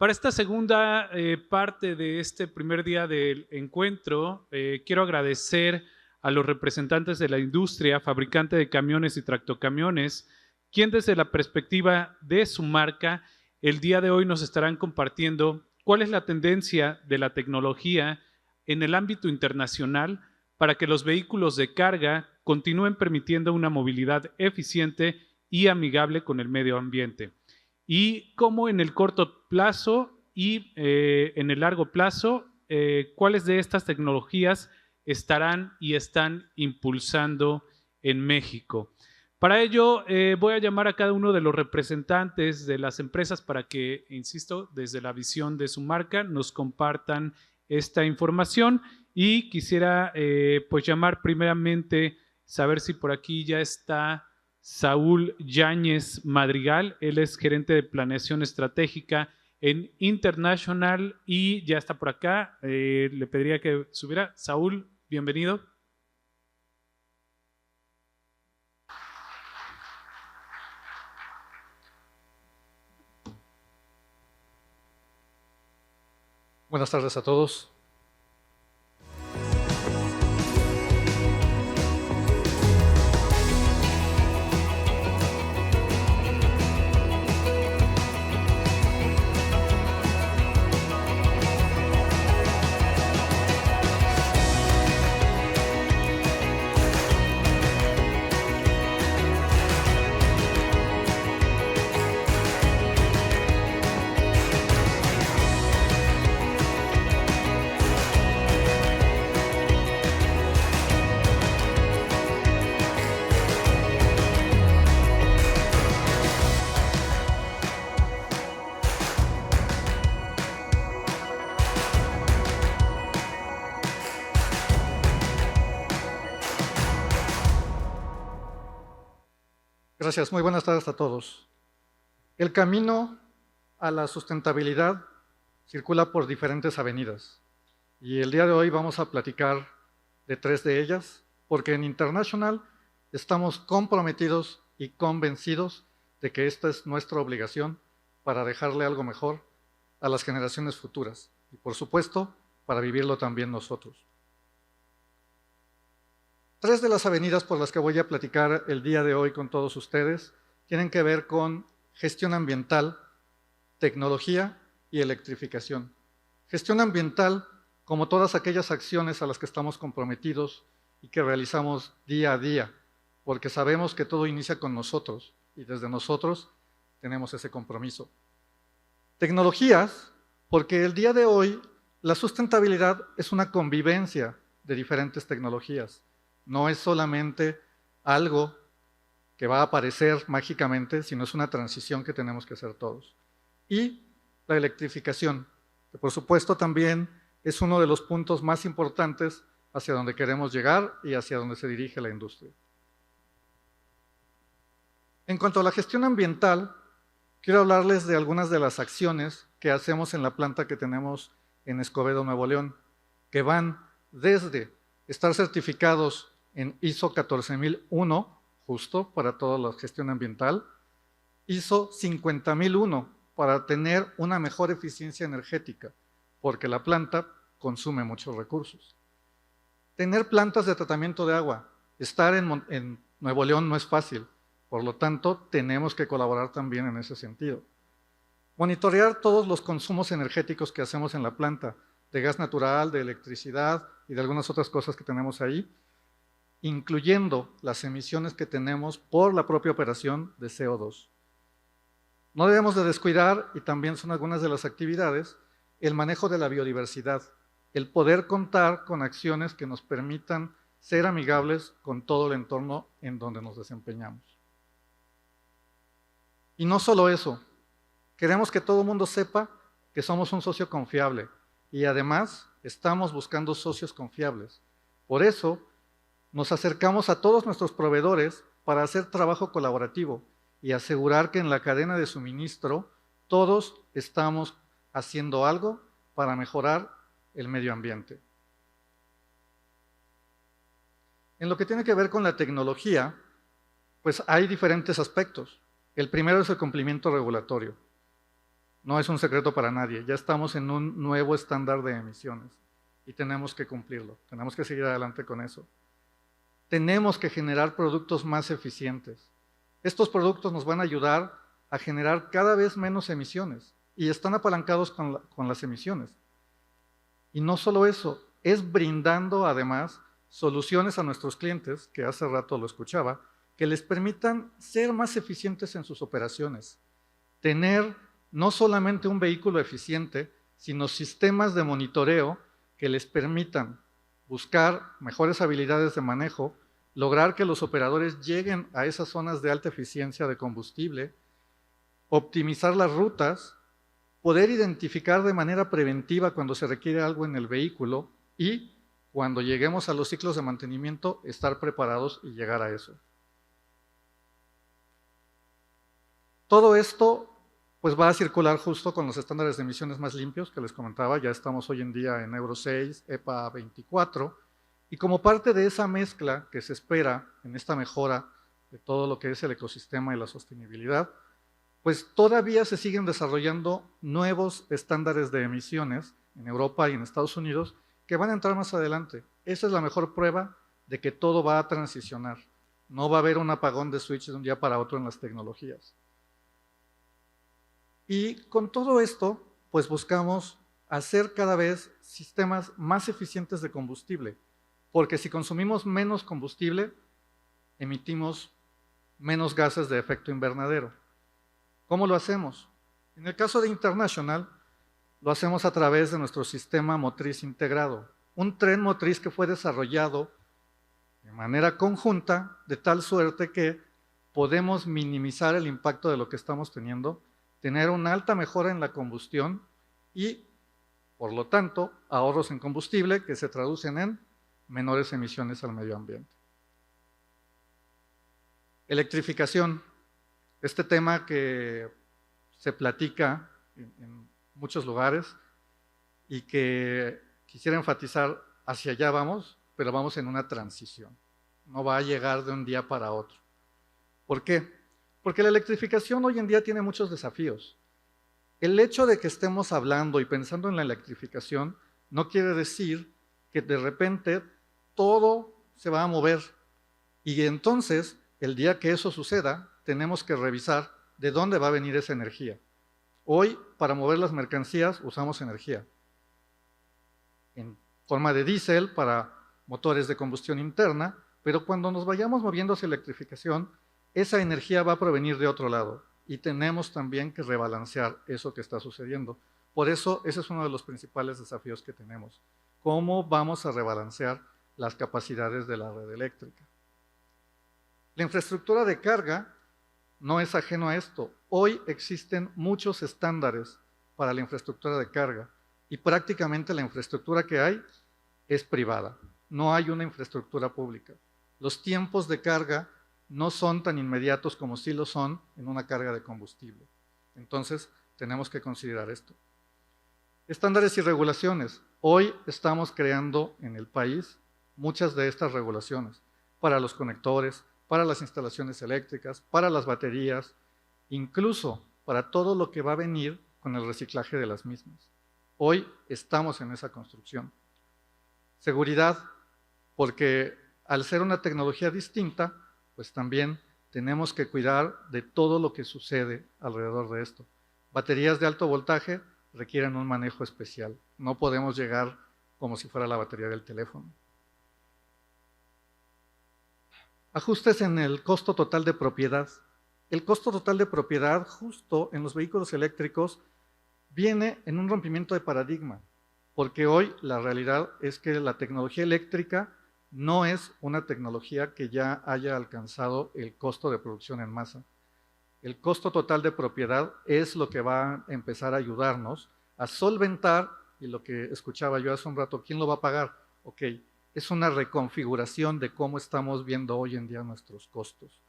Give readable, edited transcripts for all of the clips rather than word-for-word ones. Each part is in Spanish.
Para esta segunda parte de este primer día del encuentro, quiero agradecer a los representantes de la industria, fabricante de camiones y tractocamiones, quien desde la perspectiva de su marca, el día de hoy nos estarán compartiendo cuál es la tendencia de la tecnología en el ámbito internacional para que los vehículos de carga continúen permitiendo una movilidad eficiente y amigable con el medio ambiente. Y cómo en el corto plazo y en el largo plazo, cuáles de estas tecnologías estarán y están impulsando en México. Para ello, voy a llamar a cada uno de los representantes de las empresas para que, insisto, desde la visión de su marca, nos compartan esta información. Y quisiera pues llamar primeramente, saber si por aquí ya está Saúl Yáñez Madrigal. Él es gerente de planeación estratégica en International y ya está por acá. Le pediría que subiera. Saúl, bienvenido. Buenas tardes a todos. Gracias, muy buenas tardes a todos. El camino a la sustentabilidad circula por diferentes avenidas y el día de hoy vamos a platicar de 3 de ellas porque en International estamos comprometidos y convencidos de que esta es nuestra obligación para dejarle algo mejor a las generaciones futuras y por supuesto para vivirlo también nosotros. 3 de las avenidas por las que voy a platicar el día de hoy con todos ustedes tienen que ver con gestión ambiental, tecnología y electrificación. Gestión ambiental, como todas aquellas acciones a las que estamos comprometidos y que realizamos día a día, porque sabemos que todo inicia con nosotros y desde nosotros tenemos ese compromiso. Tecnologías, porque el día de hoy la sustentabilidad es una convivencia de diferentes tecnologías. No es solamente algo que va a aparecer mágicamente, sino es una transición que tenemos que hacer todos. Y la electrificación, que por supuesto también es uno de los puntos más importantes hacia donde queremos llegar y hacia donde se dirige la industria. En cuanto a la gestión ambiental, quiero hablarles de algunas de las acciones que hacemos en la planta que tenemos en Escobedo, Nuevo León, que van desde estar certificados en ISO 14001, justo para toda la gestión ambiental, ISO 50001, para tener una mejor eficiencia energética, porque la planta consume muchos recursos. Tener plantas de tratamiento de agua, estar en Nuevo León no es fácil, por lo tanto tenemos que colaborar también en ese sentido. Monitorear todos los consumos energéticos que hacemos en la planta, de gas natural, de electricidad y de algunas otras cosas que tenemos ahí, incluyendo las emisiones que tenemos por la propia operación de CO2. No debemos de descuidar, y también son algunas de las actividades, el manejo de la biodiversidad, el poder contar con acciones que nos permitan ser amigables con todo el entorno en donde nos desempeñamos. Y no solo eso, queremos que todo el mundo sepa que somos un socio confiable y además estamos buscando socios confiables. Por eso, nos acercamos a todos nuestros proveedores para hacer trabajo colaborativo y asegurar que en la cadena de suministro todos estamos haciendo algo para mejorar el medio ambiente. En lo que tiene que ver con la tecnología, pues hay diferentes aspectos. El primero es el cumplimiento regulatorio. No es un secreto para nadie, ya estamos en un nuevo estándar de emisiones y tenemos que cumplirlo, tenemos que seguir adelante con eso. Tenemos que generar productos más eficientes. Estos productos nos van a ayudar a generar cada vez menos emisiones y están apalancados con las emisiones. Y no solo eso, es brindando además soluciones a nuestros clientes, que hace rato lo escuchaba, que les permitan ser más eficientes en sus operaciones, tener no solamente un vehículo eficiente, sino sistemas de monitoreo que les permitan buscar mejores habilidades de manejo, lograr que los operadores lleguen a esas zonas de alta eficiencia de combustible, optimizar las rutas, poder identificar de manera preventiva cuando se requiere algo en el vehículo y cuando lleguemos a los ciclos de mantenimiento, estar preparados y llegar a eso. Todo esto pues va a circular justo con los estándares de emisiones más limpios que les comentaba. Ya estamos hoy en día en Euro 6, EPA 24, y como parte de esa mezcla que se espera en esta mejora de todo lo que es el ecosistema y la sostenibilidad, pues todavía se siguen desarrollando nuevos estándares de emisiones en Europa y en Estados Unidos que van a entrar más adelante. Esa es la mejor prueba de que todo va a transicionar. No va a haber un apagón de switch de un día para otro en las tecnologías. Y con todo esto, pues buscamos hacer cada vez sistemas más eficientes de combustible, porque si consumimos menos combustible, emitimos menos gases de efecto invernadero. ¿Cómo lo hacemos? En el caso de International, lo hacemos a través de nuestro sistema motriz integrado, un tren motriz que fue desarrollado de manera conjunta, de tal suerte que podemos minimizar el impacto de lo que estamos teniendo, tener una alta mejora en la combustión y, por lo tanto, ahorros en combustible que se traducen en menores emisiones al medio ambiente. Electrificación. Este tema que se platica en muchos lugares y que quisiera enfatizar, hacia allá vamos, pero vamos en una transición. No va a llegar de un día para otro. ¿Por qué? Porque la electrificación hoy en día tiene muchos desafíos. El hecho de que estemos hablando y pensando en la electrificación no quiere decir que de repente todo se va a mover. Y entonces, el día que eso suceda, tenemos que revisar de dónde va a venir esa energía. Hoy, para mover las mercancías, usamos energía en forma de diésel para motores de combustión interna, pero cuando nos vayamos moviendo hacia electrificación, esa energía va a provenir de otro lado y tenemos también que rebalancear eso que está sucediendo. Por eso, ese es uno de los principales desafíos que tenemos. ¿Cómo vamos a rebalancear las capacidades de la red eléctrica? La infraestructura de carga no es ajeno a esto. Hoy existen muchos estándares para la infraestructura de carga y prácticamente la infraestructura que hay es privada. No hay una infraestructura pública. Los tiempos de carga no son tan inmediatos como sí lo son en una carga de combustible. Entonces, tenemos que considerar esto. Estándares y regulaciones. Hoy estamos creando en el país muchas de estas regulaciones para los conectores, para las instalaciones eléctricas, para las baterías, incluso para todo lo que va a venir con el reciclaje de las mismas. Hoy estamos en esa construcción. Seguridad, porque al ser una tecnología distinta, pues también tenemos que cuidar de todo lo que sucede alrededor de esto. Baterías de alto voltaje requieren un manejo especial. No podemos llegar como si fuera la batería del teléfono. Ajustes en el costo total de propiedad. El costo total de propiedad justo en los vehículos eléctricos viene en un rompimiento de paradigma, porque hoy la realidad es que la tecnología eléctrica no es una tecnología que ya haya alcanzado el costo de producción en masa. El costo total de propiedad es lo que va a empezar a ayudarnos a solventar, y lo que escuchaba yo hace un rato, ¿quién lo va a pagar? Ok, es una reconfiguración de cómo estamos viendo hoy en día nuestros costos.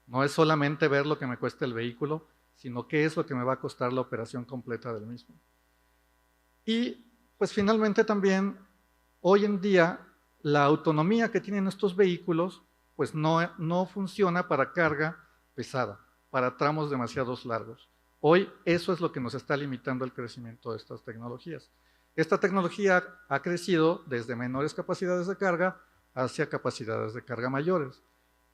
No es solamente ver lo que me cuesta el vehículo, sino qué es lo que me va a costar la operación completa del mismo. Y pues finalmente también, hoy en día, la autonomía que tienen estos vehículos pues no funciona para carga pesada, para tramos demasiado largos. Hoy eso es lo que nos está limitando el crecimiento de estas tecnologías. Esta tecnología ha crecido desde menores capacidades de carga hacia capacidades de carga mayores.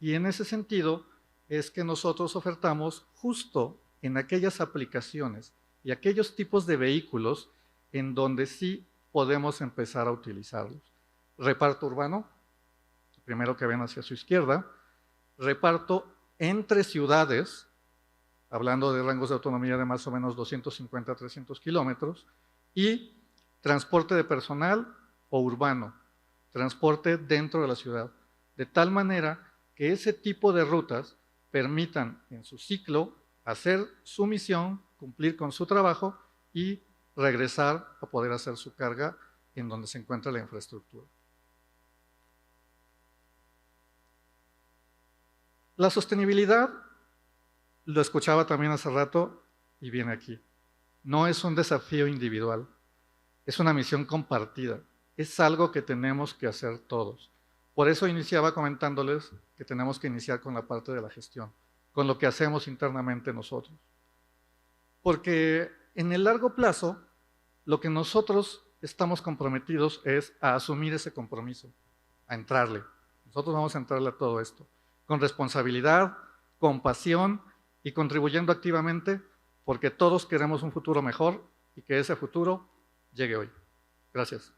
Y en ese sentido es que nosotros ofertamos justo en aquellas aplicaciones y aquellos tipos de vehículos en donde sí podemos empezar a utilizarlos. Reparto urbano, primero que ven hacia su izquierda, reparto entre ciudades, hablando de rangos de autonomía de más o menos 250 a 300 kilómetros, y transporte de personal o urbano, transporte dentro de la ciudad, de tal manera que ese tipo de rutas permitan en su ciclo hacer su misión, cumplir con su trabajo y regresar a poder hacer su carga en donde se encuentra la infraestructura. La sostenibilidad, lo escuchaba también hace rato y viene aquí, no es un desafío individual, es una misión compartida, es algo que tenemos que hacer todos. Por eso iniciaba comentándoles que tenemos que iniciar con la parte de la gestión, con lo que hacemos internamente nosotros. Porque en el largo plazo, lo que nosotros estamos comprometidos es a asumir ese compromiso, a entrarle. Nosotros vamos a entrarle a todo esto, con responsabilidad, con pasión y contribuyendo activamente, porque todos queremos un futuro mejor y que ese futuro llegue hoy. Gracias.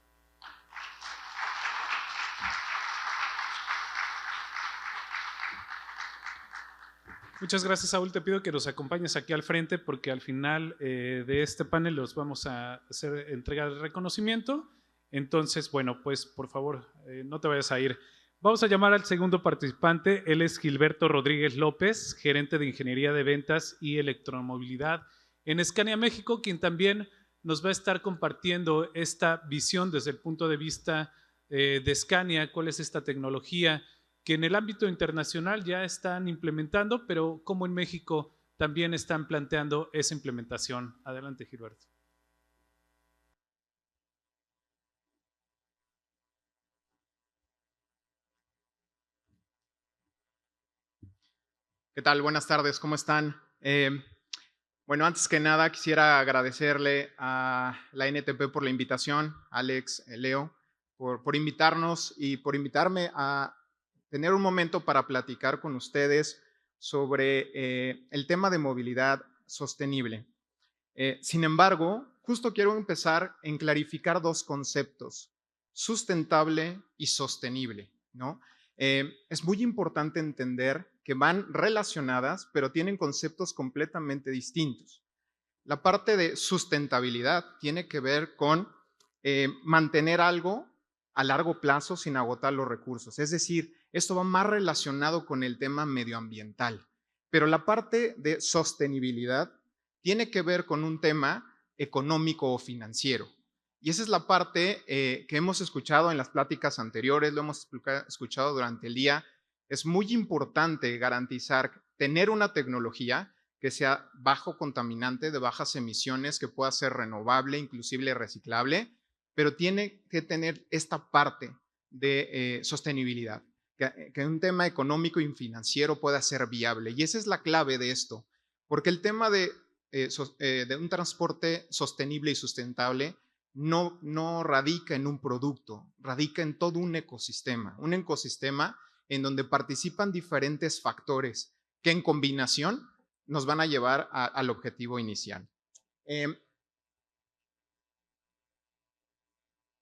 Muchas gracias, Saúl. Te pido que nos acompañes aquí al frente porque al final de este panel los vamos a hacer entrega de reconocimiento. Entonces, bueno, pues por favor, no te vayas a ir. Vamos a llamar al segundo participante. Él es Gilberto Rodríguez López, gerente de Ingeniería de Ventas y Electromovilidad en Scania México, quien también nos va a estar compartiendo esta visión desde el punto de vista de Scania, cuál es esta tecnología que en el ámbito internacional ya están implementando, pero como en México también están planteando esa implementación. Adelante, Gilberto. ¿Qué tal? Buenas tardes, ¿cómo están? Bueno, antes que nada quisiera agradecerle a la NTP por la invitación, Alex, Leo, por invitarnos y por invitarme a tener un momento para platicar con ustedes sobre el tema de movilidad sostenible. Sin embargo, justo quiero empezar en clarificar dos conceptos, sustentable y sostenible, ¿no? Es muy importante entender que van relacionadas, pero tienen conceptos completamente distintos. La parte de sustentabilidad tiene que ver con mantener algo a largo plazo sin agotar los recursos. Es decir, esto va más relacionado con el tema medioambiental. Pero la parte de sostenibilidad tiene que ver con un tema económico o financiero. Y esa es la parte que hemos escuchado en las pláticas anteriores, lo hemos escuchado durante el día. Es muy importante garantizar tener una tecnología que sea bajo contaminante, de bajas emisiones, que pueda ser renovable, inclusive reciclable, pero tiene que tener esta parte de sostenibilidad, que un tema económico y financiero pueda ser viable. Y esa es la clave de esto, porque el tema de un transporte sostenible y sustentable no radica en un producto, radica en todo un ecosistema en donde participan diferentes factores que en combinación nos van a llevar al objetivo inicial.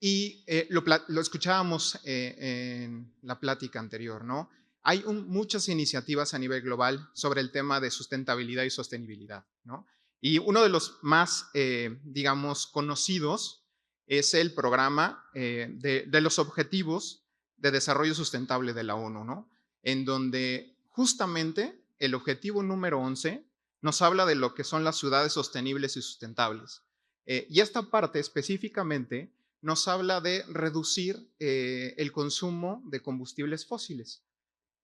Lo escuchábamos en la plática anterior, ¿no? Hay muchas iniciativas a nivel global sobre el tema de sustentabilidad y sostenibilidad, ¿no? Y uno de los más, digamos, conocidos es el programa de los Objetivos de Desarrollo Sustentable de la ONU, ¿no? En donde justamente el objetivo número 11 nos habla de lo que son las ciudades sostenibles y sustentables. Y esta parte específicamente nos habla de reducir el consumo de combustibles fósiles,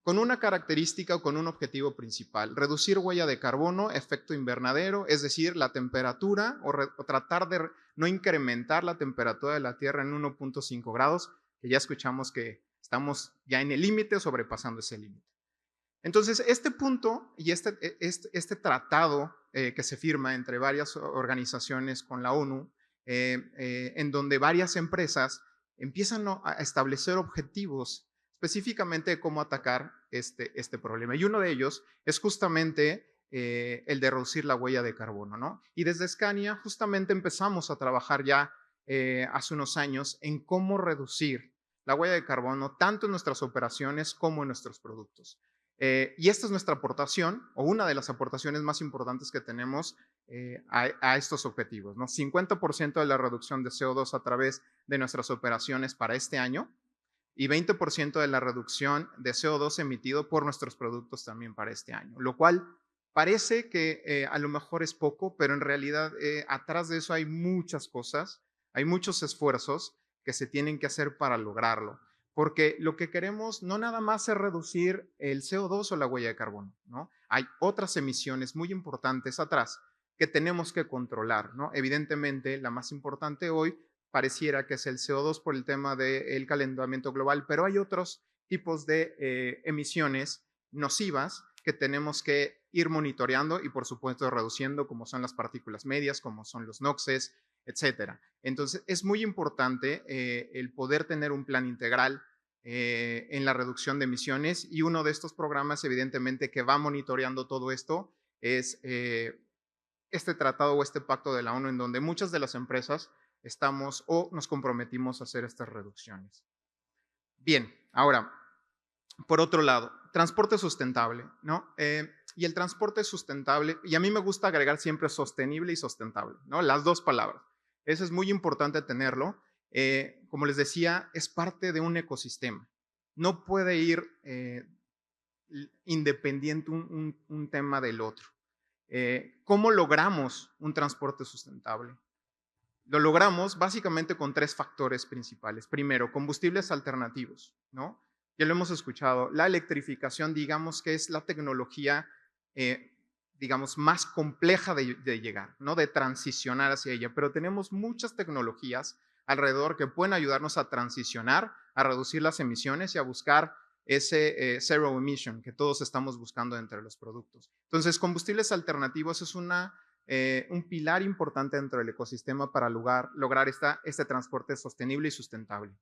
con una característica o con un objetivo principal: reducir huella de carbono, efecto invernadero, es decir, la temperatura, o tratar de no incrementar la temperatura de la Tierra en 1.5 grados, que ya escuchamos que estamos ya en el límite o sobrepasando ese límite. Entonces, este punto y este tratado que se firma entre varias organizaciones con la ONU, en donde varias empresas empiezan a establecer objetivos específicamente de cómo atacar este problema. Y uno de ellos es justamente el de reducir la huella de carbono, ¿no? Y desde Scania justamente empezamos a trabajar ya hace unos años en cómo reducir la huella de carbono tanto en nuestras operaciones como en nuestros productos. Y esta es nuestra aportación, o una de las aportaciones más importantes que tenemos a estos objetivos, ¿no? 50% de la reducción de CO2 a través de nuestras operaciones para este año y 20% de la reducción de CO2 emitido por nuestros productos también para este año, lo cual parece que a lo mejor es poco, pero en realidad atrás de eso hay muchas cosas, hay muchos esfuerzos que se tienen que hacer para lograrlo. Porque lo que queremos no nada más es reducir el CO2 o la huella de carbono, ¿no? Hay otras emisiones muy importantes atrás que tenemos que controlar, ¿no? Evidentemente, la más importante hoy pareciera que es el CO2 por el tema del calentamiento global, pero hay otros tipos de emisiones nocivas que tenemos que ir monitoreando y, por supuesto, reduciendo, como son las partículas medias, como son los NOxes, etcétera. Entonces, es muy importante el poder tener un plan integral en la reducción de emisiones y uno de estos programas, evidentemente, que va monitoreando todo esto es este tratado o este pacto de la ONU en donde muchas de las empresas estamos o nos comprometimos a hacer estas reducciones. Bien, ahora, por otro lado, transporte sustentable, ¿no? Y el transporte sustentable, y a mí me gusta agregar siempre sostenible y sustentable, ¿no? Las dos palabras. Eso es muy importante tenerlo. Como les decía, es parte de un ecosistema. No puede ir independiente un tema del otro. ¿Cómo logramos un transporte sustentable? Lo logramos básicamente con tres factores principales. Primero, combustibles alternativos, ¿no? Ya lo hemos escuchado. La electrificación, digamos que es la tecnología, digamos, más compleja de llegar, ¿no? De transicionar hacia ella. Pero tenemos muchas tecnologías alrededor que pueden ayudarnos a transicionar, a reducir las emisiones y a buscar ese zero emission que todos estamos buscando entre los productos. Entonces, combustibles alternativos es un pilar importante dentro del ecosistema para lograr este transporte sostenible y sustentable.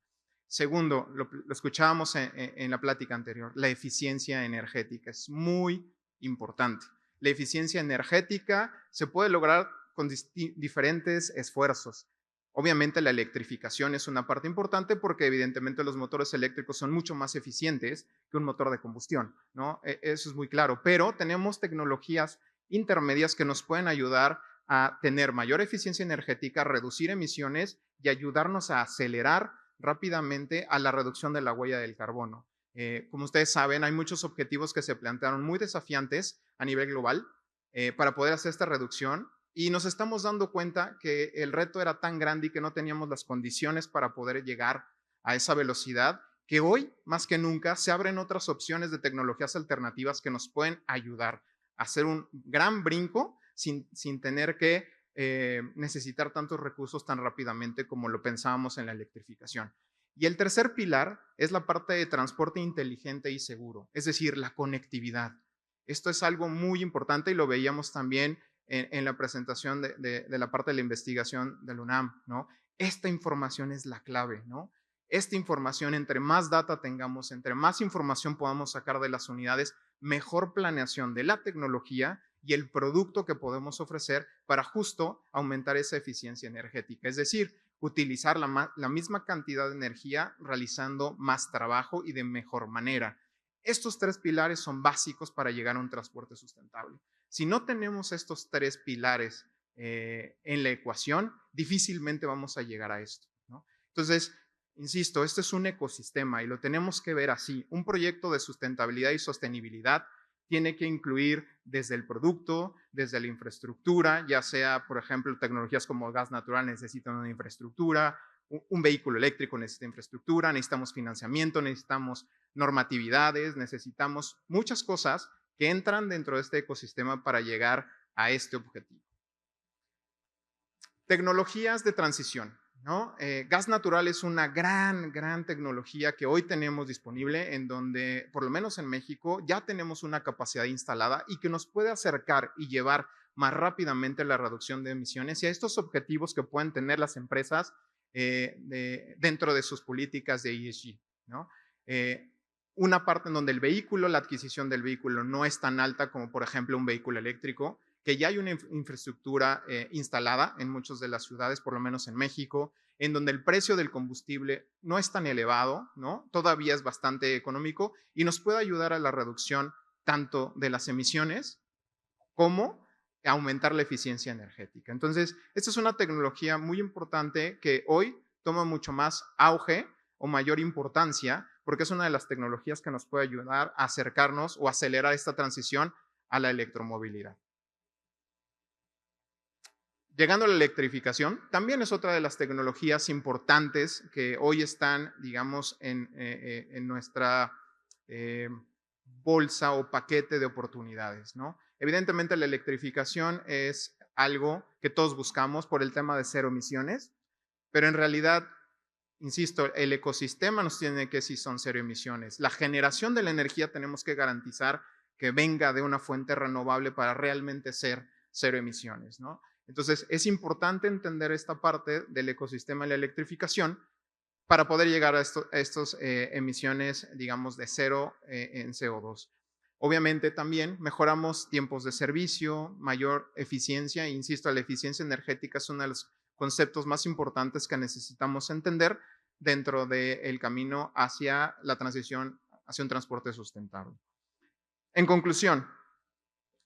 Segundo, lo escuchábamos en la plática anterior, la eficiencia energética es muy importante. La eficiencia energética se puede lograr con diferentes esfuerzos. Obviamente la electrificación es una parte importante porque evidentemente los motores eléctricos son mucho más eficientes que un motor de combustión, ¿no? Eso es muy claro, pero tenemos tecnologías intermedias que nos pueden ayudar a tener mayor eficiencia energética, reducir emisiones y ayudarnos a acelerar rápidamente a la reducción de la huella del carbono. Como ustedes saben, hay muchos objetivos que se plantearon muy desafiantes a nivel global para poder hacer esta reducción y nos estamos dando cuenta que el reto era tan grande y que no teníamos las condiciones para poder llegar a esa velocidad, que hoy, más que nunca, se abren otras opciones de tecnologías alternativas que nos pueden ayudar a hacer un gran brinco sin tener que necesitar tantos recursos tan rápidamente como lo pensábamos en la electrificación. Y el tercer pilar es la parte de transporte inteligente y seguro, es decir, la conectividad. Esto es algo muy importante y lo veíamos también en la presentación de la parte de la investigación del UNAM, ¿no? Esta información es la clave, ¿no? Esta información, entre más data tengamos, entre más información podamos sacar de las unidades, mejor planeación de la tecnología y el producto que podemos ofrecer para justo aumentar esa eficiencia energética. Es decir, utilizar la misma cantidad de energía realizando más trabajo y de mejor manera. Estos tres pilares son básicos para llegar a un transporte sustentable. Si no tenemos estos tres pilares en la ecuación, difícilmente vamos a llegar a esto, ¿no? Entonces, insisto, este es un ecosistema y lo tenemos que ver así. Un proyecto de sustentabilidad y sostenibilidad tiene que incluir desde el producto, desde la infraestructura, ya sea, por ejemplo, tecnologías como el gas natural necesitan una infraestructura, un vehículo eléctrico necesita infraestructura, necesitamos financiamiento, necesitamos normatividades, necesitamos muchas cosas que entran dentro de este ecosistema para llegar a este objetivo. Tecnologías de transición, ¿no? Gas natural es una gran tecnología que hoy tenemos disponible, en donde, por lo menos en México, ya tenemos una capacidad instalada y que nos puede acercar y llevar más rápidamente la reducción de emisiones y a estos objetivos que pueden tener las empresas dentro de sus políticas de ESG, ¿no? Una parte en donde el vehículo, la adquisición del vehículo no es tan alta como, por ejemplo, un vehículo eléctrico, que ya hay una infraestructura instalada en muchas de las ciudades, por lo menos en México, en donde el precio del combustible no es tan elevado, ¿no? Todavía es bastante económico y nos puede ayudar a la reducción tanto de las emisiones como aumentar la eficiencia energética. Entonces, esta es una tecnología muy importante que hoy toma mucho más auge o mayor importancia porque es una de las tecnologías que nos puede ayudar a acercarnos o acelerar esta transición a la electromovilidad. Llegando a la electrificación, también es otra de las tecnologías importantes que hoy están, digamos, en nuestra bolsa o paquete de oportunidades, ¿no? Evidentemente la electrificación es algo que todos buscamos por el tema de cero emisiones, pero en realidad, insisto, el ecosistema nos tiene que decir son cero emisiones. La generación de la energía tenemos que garantizar que venga de una fuente renovable para realmente ser cero emisiones, ¿no? Entonces, es importante entender esta parte del ecosistema de la electrificación para poder llegar a estas emisiones, digamos, de cero en CO2. Obviamente también mejoramos tiempos de servicio, mayor eficiencia, insisto, la eficiencia energética es uno de los conceptos más importantes que necesitamos entender dentro del camino hacia la transición hacia un transporte sustentable. En conclusión,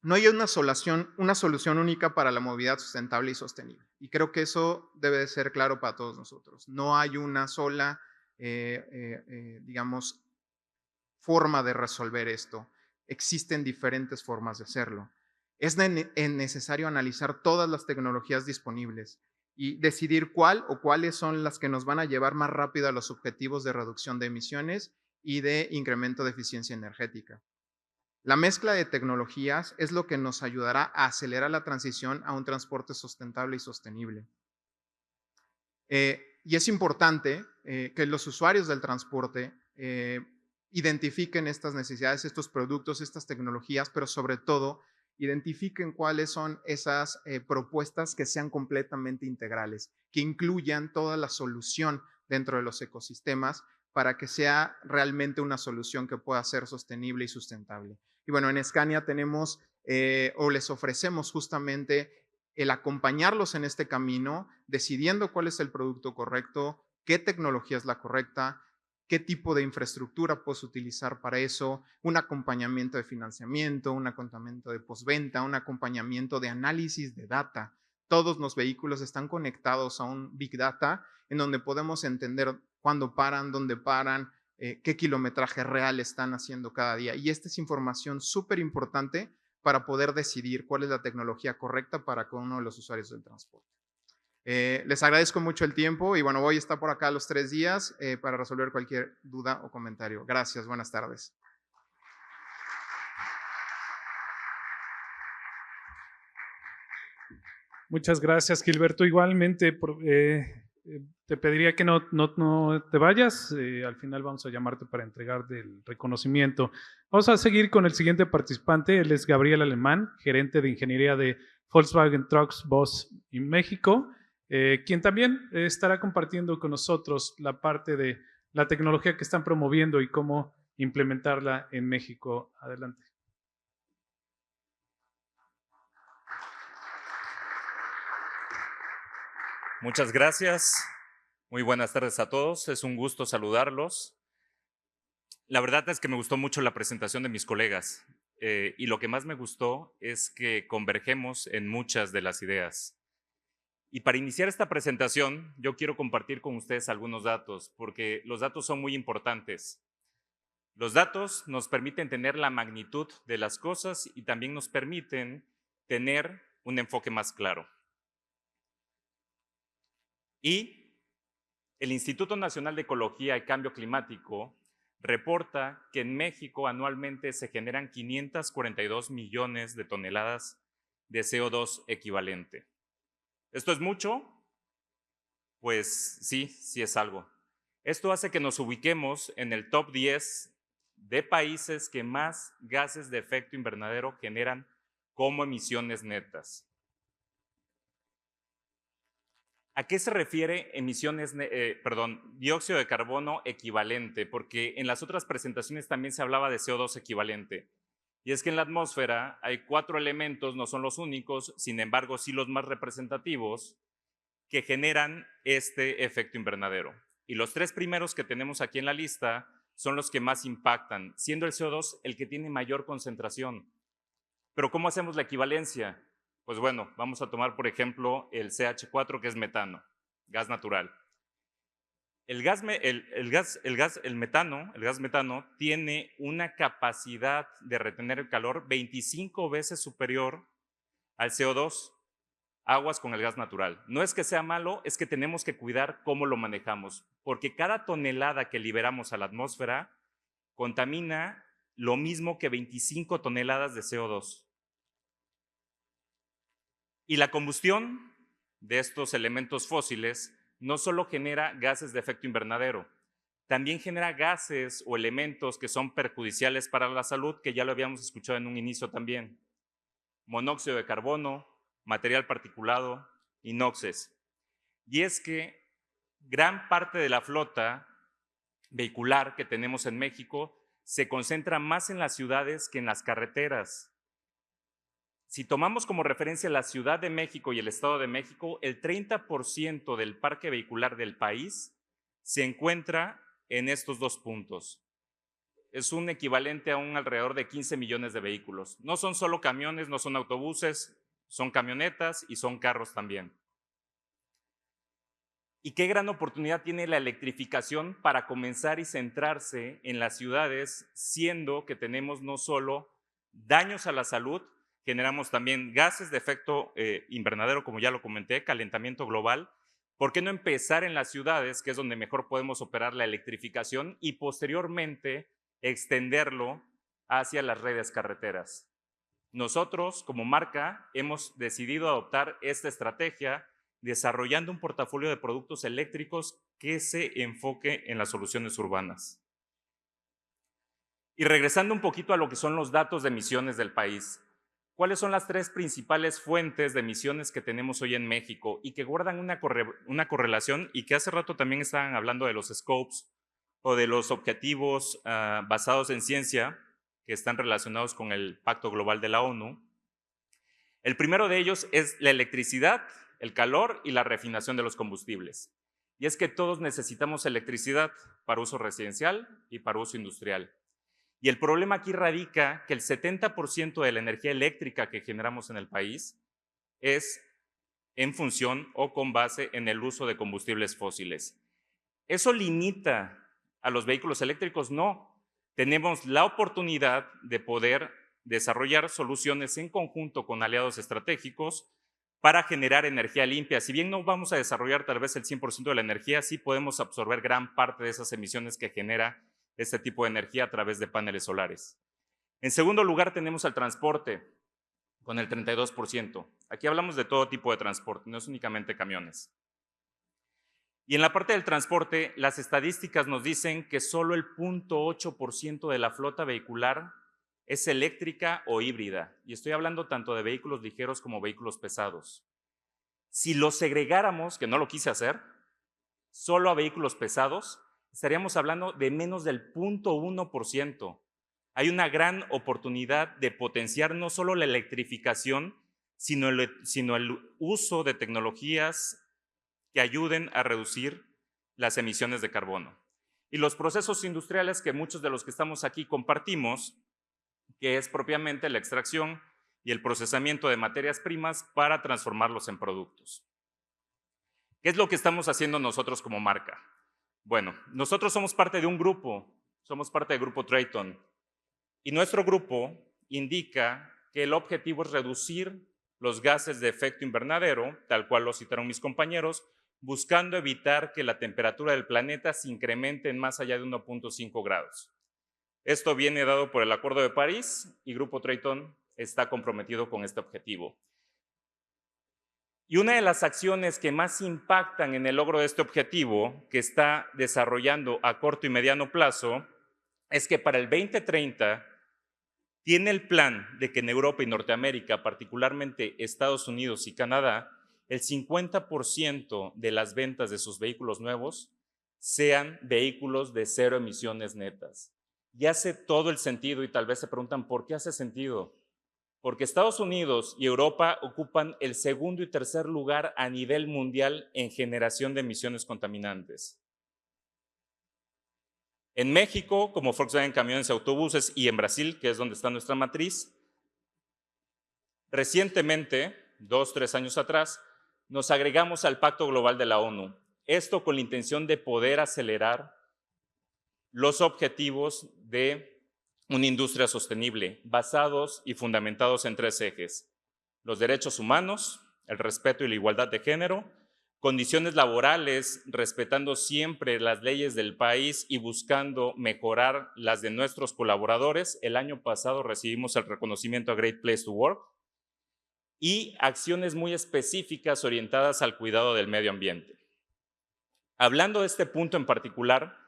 no hay una solución única para la movilidad sustentable y sostenible. Y creo que eso debe de ser claro para todos nosotros. No hay una sola, digamos, forma de resolver esto. Existen diferentes formas de hacerlo. Es necesario analizar todas las tecnologías disponibles y decidir cuál o cuáles son las que nos van a llevar más rápido a los objetivos de reducción de emisiones y de incremento de eficiencia energética. La mezcla de tecnologías es lo que nos ayudará a acelerar la transición a un transporte sustentable y sostenible. Y es importante que los usuarios del transporte identifiquen estas necesidades, estos productos, estas tecnologías, pero sobre todo identifiquen cuáles son esas propuestas que sean completamente integrales, que incluyan toda la solución dentro de los ecosistemas para que sea realmente una solución que pueda ser sostenible y sustentable. Y bueno, en Scania tenemos o les ofrecemos justamente el acompañarlos en este camino, decidiendo cuál es el producto correcto, qué tecnología es la correcta, qué tipo de infraestructura puedes utilizar para eso, un acompañamiento de financiamiento, un acompañamiento de postventa, un acompañamiento de análisis de data. Todos los vehículos están conectados a un Big Data en donde podemos entender cuándo paran, dónde paran, qué kilometraje real están haciendo cada día. Y esta es información súper importante para poder decidir cuál es la tecnología correcta para cada uno de los usuarios del transporte. Les agradezco mucho el tiempo y bueno, voy a estar por acá los 3 días para resolver cualquier duda o comentario. Gracias, buenas tardes. Muchas gracias, Gilberto. Igualmente, te pediría que no te vayas. Al final vamos a llamarte para entregar del reconocimiento. Vamos a seguir con el siguiente participante. Él es Gabriel Alemán, gerente de ingeniería de Volkswagen Trucks Bus en México, quien también estará compartiendo con nosotros la parte de la tecnología que están promoviendo y cómo implementarla en México. Adelante. Muchas gracias. Muy buenas tardes a todos. Es un gusto saludarlos. La verdad es que me gustó mucho la presentación de mis colegas y lo que más me gustó es que convergemos en muchas de las ideas. Y para iniciar esta presentación, yo quiero compartir con ustedes algunos datos, porque los datos son muy importantes. Los datos nos permiten tener la magnitud de las cosas y también nos permiten tener un enfoque más claro. Y el Instituto Nacional de Ecología y Cambio Climático reporta que en México anualmente se generan 542 millones de toneladas de CO2 equivalente. ¿Esto es mucho? pues sí, sí es algo. Esto hace que nos ubiquemos en el top 10 de países que más gases de efecto invernadero generan como emisiones netas. ¿A qué se refiere dióxido de carbono equivalente? Porque en las otras presentaciones también se hablaba de CO2 equivalente. Y es que en la atmósfera hay 4 elementos, no son los únicos, sin embargo sí los más representativos, que generan este efecto invernadero. Y los 3 primeros que tenemos aquí en la lista son los que más impactan, siendo el CO2 el que tiene mayor concentración. Pero ¿cómo hacemos la equivalencia? Pues bueno, vamos a tomar por ejemplo el CH4, que es metano, gas natural. El gas metano tiene una capacidad de retener el calor 25 veces superior al CO2. Aguas con el gas natural. No es que sea malo, es que tenemos que cuidar cómo lo manejamos, porque cada tonelada que liberamos a la atmósfera contamina lo mismo que 25 toneladas de CO2. Y la combustión de estos elementos fósiles no solo genera gases de efecto invernadero, también genera gases o elementos que son perjudiciales para la salud, que ya lo habíamos escuchado en un inicio también. Monóxido de carbono, material particulado y NOxes. Y es que gran parte de la flota vehicular que tenemos en México se concentra más en las ciudades que en las carreteras. Si tomamos como referencia la Ciudad de México y el Estado de México, el 30% del parque vehicular del país se encuentra en estos 2 puntos. Es un equivalente a un alrededor de 15 millones de vehículos. No son solo camiones, no son autobuses, son camionetas y son carros también. Y qué gran oportunidad tiene la electrificación para comenzar y centrarse en las ciudades, siendo que tenemos no solo daños a la salud, generamos también gases de efecto invernadero, como ya lo comenté, calentamiento global. ¿Por qué no empezar en las ciudades, que es donde mejor podemos operar la electrificación, y posteriormente extenderlo hacia las redes carreteras? Nosotros, como marca, hemos decidido adoptar esta estrategia desarrollando un portafolio de productos eléctricos que se enfoque en las soluciones urbanas. Y regresando un poquito a lo que son los datos de emisiones del país, ¿cuáles son las 3 principales fuentes de emisiones que tenemos hoy en México y que guardan una correlación, y que hace rato también estaban hablando de los scopes o de los objetivos basados en ciencia que están relacionados con el Pacto Global de la ONU? El primero de ellos es la electricidad, el calor y la refinación de los combustibles. Y es que todos necesitamos electricidad para uso residencial y para uso industrial. Y el problema aquí radica que el 70% de la energía eléctrica que generamos en el país es en función o con base en el uso de combustibles fósiles. ¿Eso limita a los vehículos eléctricos? No. Tenemos la oportunidad de poder desarrollar soluciones en conjunto con aliados estratégicos para generar energía limpia. Si bien no vamos a desarrollar tal vez el 100% de la energía, sí podemos absorber gran parte de esas emisiones que genera este tipo de energía a través de paneles solares. En segundo lugar, tenemos el transporte, con el 32%. Aquí hablamos de todo tipo de transporte, no es únicamente camiones. Y en la parte del transporte, las estadísticas nos dicen que solo el 0.8% de la flota vehicular es eléctrica o híbrida. Y estoy hablando tanto de vehículos ligeros como vehículos pesados. Si lo segregáramos, que no lo quise hacer, solo a vehículos pesados, estaríamos hablando de menos del 0.1%. Hay una gran oportunidad de potenciar no solo la electrificación, sino el uso de tecnologías que ayuden a reducir las emisiones de carbono. Y los procesos industriales que muchos de los que estamos aquí compartimos, que es propiamente la extracción y el procesamiento de materias primas para transformarlos en productos. ¿Qué es lo que estamos haciendo nosotros como marca? Bueno, nosotros somos parte de un grupo, somos parte del grupo Triton, y nuestro grupo indica que el objetivo es reducir los gases de efecto invernadero, tal cual lo citaron mis compañeros, buscando evitar que la temperatura del planeta se incremente en más allá de 1.5 grados. Esto viene dado por el Acuerdo de París y Grupo Triton está comprometido con este objetivo. Y una de las acciones que más impactan en el logro de este objetivo, que está desarrollando a corto y mediano plazo, es que para el 2030 tiene el plan de que en Europa y Norteamérica, particularmente Estados Unidos y Canadá, el 50% de las ventas de sus vehículos nuevos sean vehículos de cero emisiones netas. Y hace todo el sentido, y tal vez se preguntan, ¿por qué hace sentido? Porque Estados Unidos y Europa ocupan el segundo y tercer lugar a nivel mundial en generación de emisiones contaminantes. En México, como Volkswagen Camiones y Autobuses, y en Brasil, que es donde está nuestra matriz, recientemente, 2 o 3 años atrás, nos agregamos al Pacto Global de la ONU. Esto con la intención de poder acelerar los objetivos de una industria sostenible, basados y fundamentados en 3 ejes: los derechos humanos, el respeto y la igualdad de género, condiciones laborales, respetando siempre las leyes del país y buscando mejorar las de nuestros colaboradores. El año pasado recibimos el reconocimiento a Great Place to Work, y acciones muy específicas orientadas al cuidado del medio ambiente. Hablando de este punto en particular,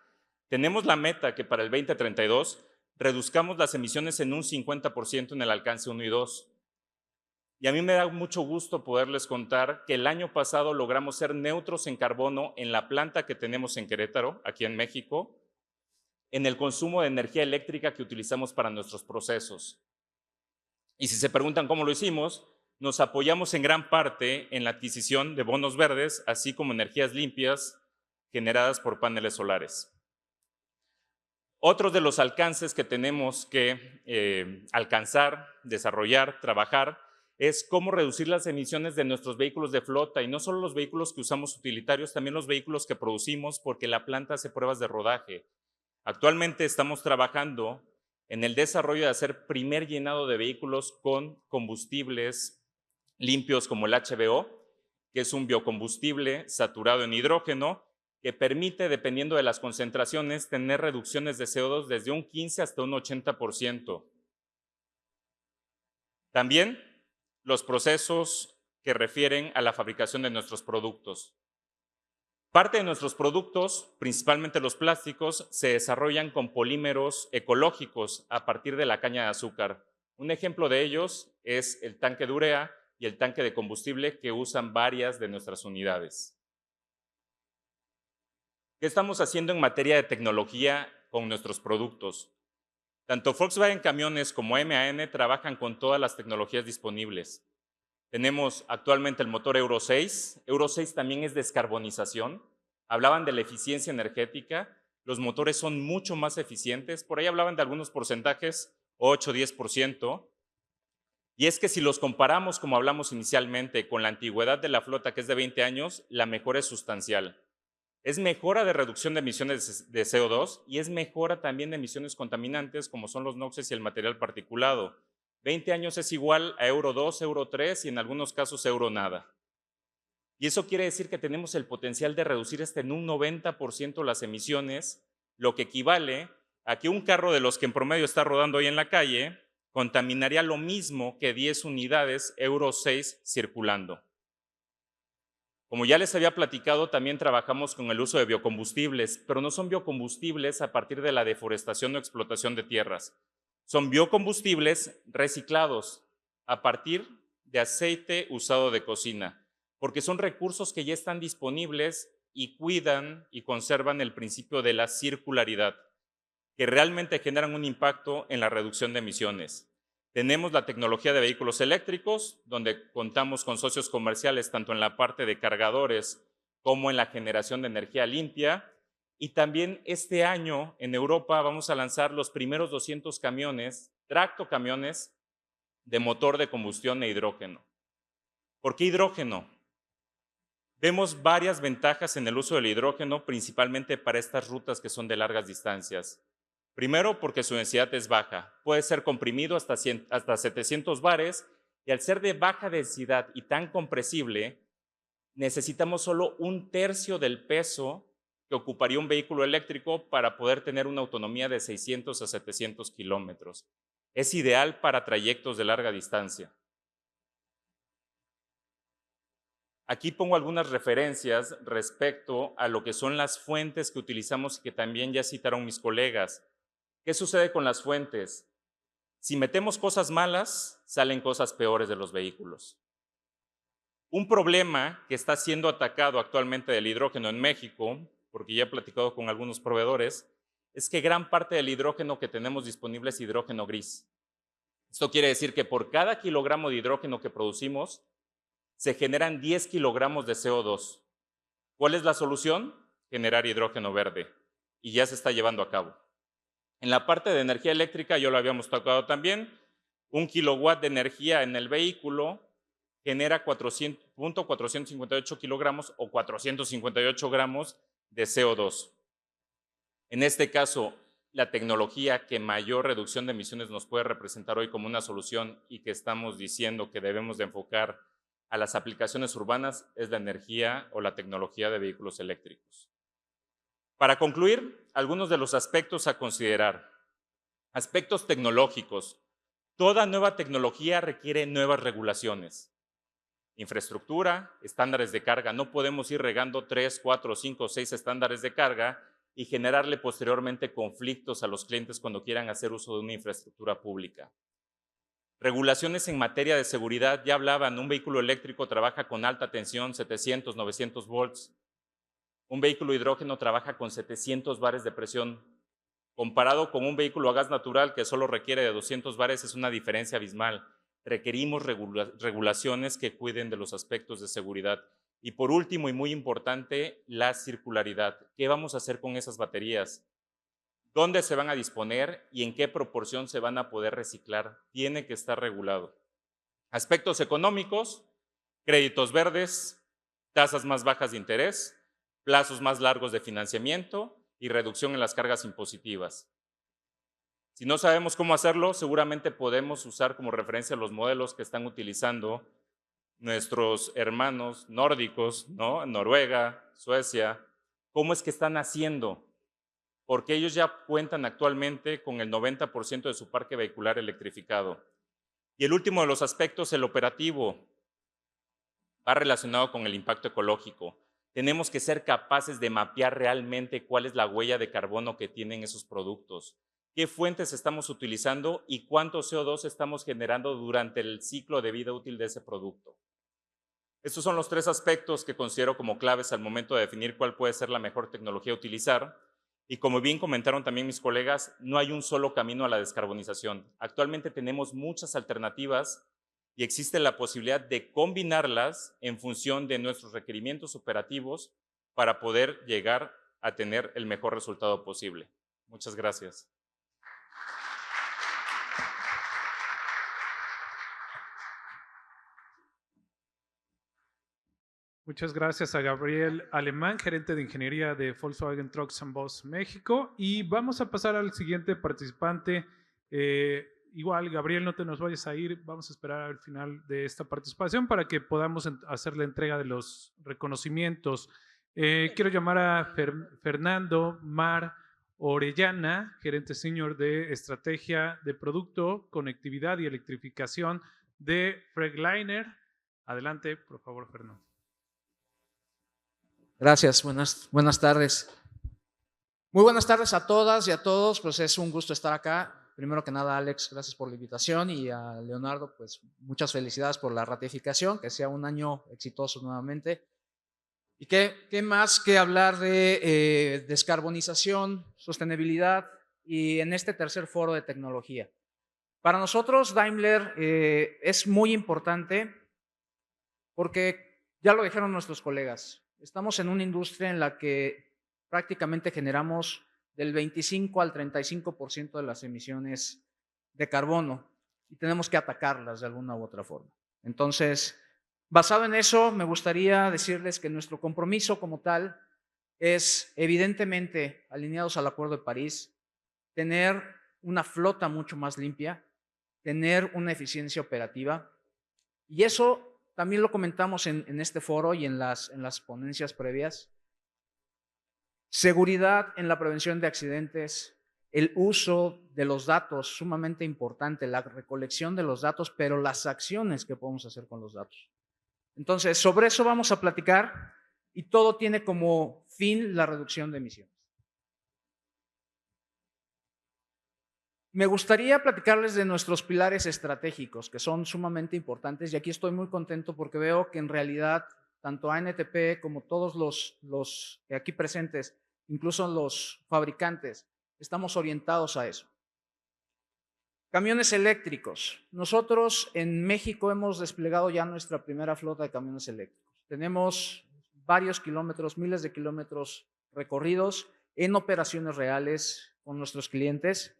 tenemos la meta que para el 2032 reduzcamos las emisiones en un 50% en el alcance 1 y 2. Y a mí me da mucho gusto poderles contar que el año pasado logramos ser neutros en carbono en la planta que tenemos en Querétaro, aquí en México, en el consumo de energía eléctrica que utilizamos para nuestros procesos. Y si se preguntan cómo lo hicimos, nos apoyamos en gran parte en la adquisición de bonos verdes, así como energías limpias generadas por paneles solares. Otros de los alcances que tenemos que alcanzar, desarrollar, trabajar, es cómo reducir las emisiones de nuestros vehículos de flota, y no solo los vehículos que usamos utilitarios, también los vehículos que producimos, porque la planta hace pruebas de rodaje. Actualmente estamos trabajando en el desarrollo de hacer primer llenado de vehículos con combustibles limpios como el HBO, que es un biocombustible saturado en hidrógeno, que permite, dependiendo de las concentraciones, tener reducciones de CO2 desde un 15 hasta un 80%. También los procesos que refieren a la fabricación de nuestros productos. Parte de nuestros productos, principalmente los plásticos, se desarrollan con polímeros ecológicos a partir de la caña de azúcar. Un ejemplo de ellos es el tanque de urea y el tanque de combustible que usan varias de nuestras unidades. ¿Qué estamos haciendo en materia de tecnología con nuestros productos? Tanto Volkswagen Camiones como MAN trabajan con todas las tecnologías disponibles. Tenemos actualmente el motor Euro 6. Euro 6 también es descarbonización. Hablaban de la eficiencia energética. Los motores son mucho más eficientes. Por ahí hablaban de algunos porcentajes, 8, 10%. Y es que si los comparamos, como hablamos inicialmente, con la antigüedad de la flota, que es de 20 años, la mejora es sustancial. Es mejora de reducción de emisiones de CO2 y es mejora también de emisiones contaminantes, como son los NOxes y el material particulado. 20 años es igual a Euro 2, Euro 3 y en algunos casos Euro nada. Y eso quiere decir que tenemos el potencial de reducir hasta en un 90% las emisiones, lo que equivale a que un carro de los que en promedio está rodando hoy en la calle contaminaría lo mismo que 10 unidades Euro 6 circulando. Como ya les había platicado, también trabajamos con el uso de biocombustibles, pero no son biocombustibles a partir de la deforestación o explotación de tierras. Son biocombustibles reciclados a partir de aceite usado de cocina, porque son recursos que ya están disponibles y cuidan y conservan el principio de la circularidad, que realmente generan un impacto en la reducción de emisiones. Tenemos la tecnología de vehículos eléctricos, donde contamos con socios comerciales tanto en la parte de cargadores como en la generación de energía limpia. Y también este año en Europa vamos a lanzar los primeros 200 camiones, tractocamiones de motor de combustión e hidrógeno. ¿Por qué hidrógeno? Vemos varias ventajas en el uso del hidrógeno, principalmente para estas rutas que son de largas distancias. Primero, porque su densidad es baja. Puede ser comprimido hasta 700 bares y al ser de baja densidad y tan compresible, necesitamos solo 1/3 del peso que ocuparía un vehículo eléctrico para poder tener una autonomía de 600 a 700 kilómetros. Es ideal para trayectos de larga distancia. Aquí pongo algunas referencias respecto a lo que son las fuentes que utilizamos y que también ya citaron mis colegas. ¿Qué sucede con las fuentes? Si metemos cosas malas, salen cosas peores de los vehículos. Un problema que está siendo atacado actualmente del hidrógeno en México, porque ya he platicado con algunos proveedores, es que gran parte del hidrógeno que tenemos disponible es hidrógeno gris. Esto quiere decir que por cada kilogramo de hidrógeno que producimos, se generan 10 kilogramos de CO2. ¿Cuál es la solución? Generar hidrógeno verde. Y ya se está llevando a cabo. En la parte de energía eléctrica, ya lo habíamos tocado también, 1 kilowatt de energía en el vehículo genera 458 kilogramos o 458 gramos de CO2. En este caso, la tecnología que mayor reducción de emisiones nos puede representar hoy como una solución y que estamos diciendo que debemos de enfocar a las aplicaciones urbanas es la energía o la tecnología de vehículos eléctricos. Para concluir, algunos de los aspectos a considerar. Aspectos tecnológicos. Toda nueva tecnología requiere nuevas regulaciones. Infraestructura, estándares de carga. No podemos ir regando 3, 4, 5, 6 estándares de carga y generarle posteriormente conflictos a los clientes cuando quieran hacer uso de una infraestructura pública. Regulaciones en materia de seguridad, ya hablaban, un vehículo eléctrico trabaja con alta tensión, 700, 900 volts. Un vehículo hidrógeno trabaja con 700 bares de presión. Comparado con un vehículo a gas natural que solo requiere de 200 bares, es una diferencia abismal. Requerimos regulaciones que cuiden de los aspectos de seguridad. Y por último y muy importante, la circularidad. ¿Qué vamos a hacer con esas baterías? ¿Dónde se van a disponer y en qué proporción se van a poder reciclar? Tiene que estar regulado. Aspectos económicos, créditos verdes, tasas más bajas de interés, plazos más largos de financiamiento y reducción en las cargas impositivas. Si no sabemos cómo hacerlo, seguramente podemos usar como referencia los modelos que están utilizando nuestros hermanos nórdicos, ¿no? Noruega, Suecia, cómo es que están haciendo, porque ellos ya cuentan actualmente con el 90% de su parque vehicular electrificado. Y el último de los aspectos, el operativo, va relacionado con el impacto ecológico. Tenemos que ser capaces de mapear realmente cuál es la huella de carbono que tienen esos productos, qué fuentes estamos utilizando y cuánto CO2 estamos generando durante el ciclo de vida útil de ese producto. Estos son los 3 aspectos que considero como claves al momento de definir cuál puede ser la mejor tecnología a utilizar. Y como bien comentaron también mis colegas, no hay un solo camino a la descarbonización. Actualmente tenemos muchas alternativas y existe la posibilidad de combinarlas en función de nuestros requerimientos operativos para poder llegar a tener el mejor resultado posible. Muchas gracias. Muchas gracias a Gabriel Alemán, gerente de ingeniería de Volkswagen Trucks and Bus México. Y vamos a pasar al siguiente participante. Igual, Gabriel, no te nos vayas a ir. Vamos a esperar al final de esta participación para que podamos hacer la entrega de los reconocimientos. Quiero llamar a Fernando Mar Orellana, gerente senior de estrategia de producto, conectividad y electrificación de Freightliner. Adelante, por favor, Fernando. Gracias, buenas tardes. Muy buenas tardes a todas y a todos, pues es un gusto estar acá. Primero que nada, Alex, gracias por la invitación y a Leonardo, pues muchas felicidades por la ratificación, que sea un año exitoso nuevamente. Y qué más que hablar de descarbonización, sostenibilidad y en este tercer foro de tecnología. Para nosotros, Daimler, es muy importante porque ya lo dijeron nuestros colegas. Estamos en una industria en la que prácticamente generamos del 25 al 35% de las emisiones de carbono y tenemos que atacarlas de alguna u otra forma. Entonces, basado en eso, me gustaría decirles que nuestro compromiso como tal es, evidentemente, alineados al Acuerdo de París, tener una flota mucho más limpia, tener una eficiencia operativa y eso también lo comentamos en este foro y en las ponencias previas. Seguridad en la prevención de accidentes, el uso de los datos, sumamente importante, la recolección de los datos, pero las acciones que podemos hacer con los datos. Entonces, sobre eso vamos a platicar y todo tiene como fin la reducción de emisiones. Me gustaría platicarles de nuestros pilares estratégicos, que son sumamente importantes, y aquí estoy muy contento porque veo que en realidad tanto ANTP como todos los aquí presentes, incluso los fabricantes, estamos orientados a eso. Camiones eléctricos. Nosotros en México hemos desplegado ya nuestra primera flota de camiones eléctricos. Tenemos varios kilómetros, miles de kilómetros recorridos en operaciones reales con nuestros clientes.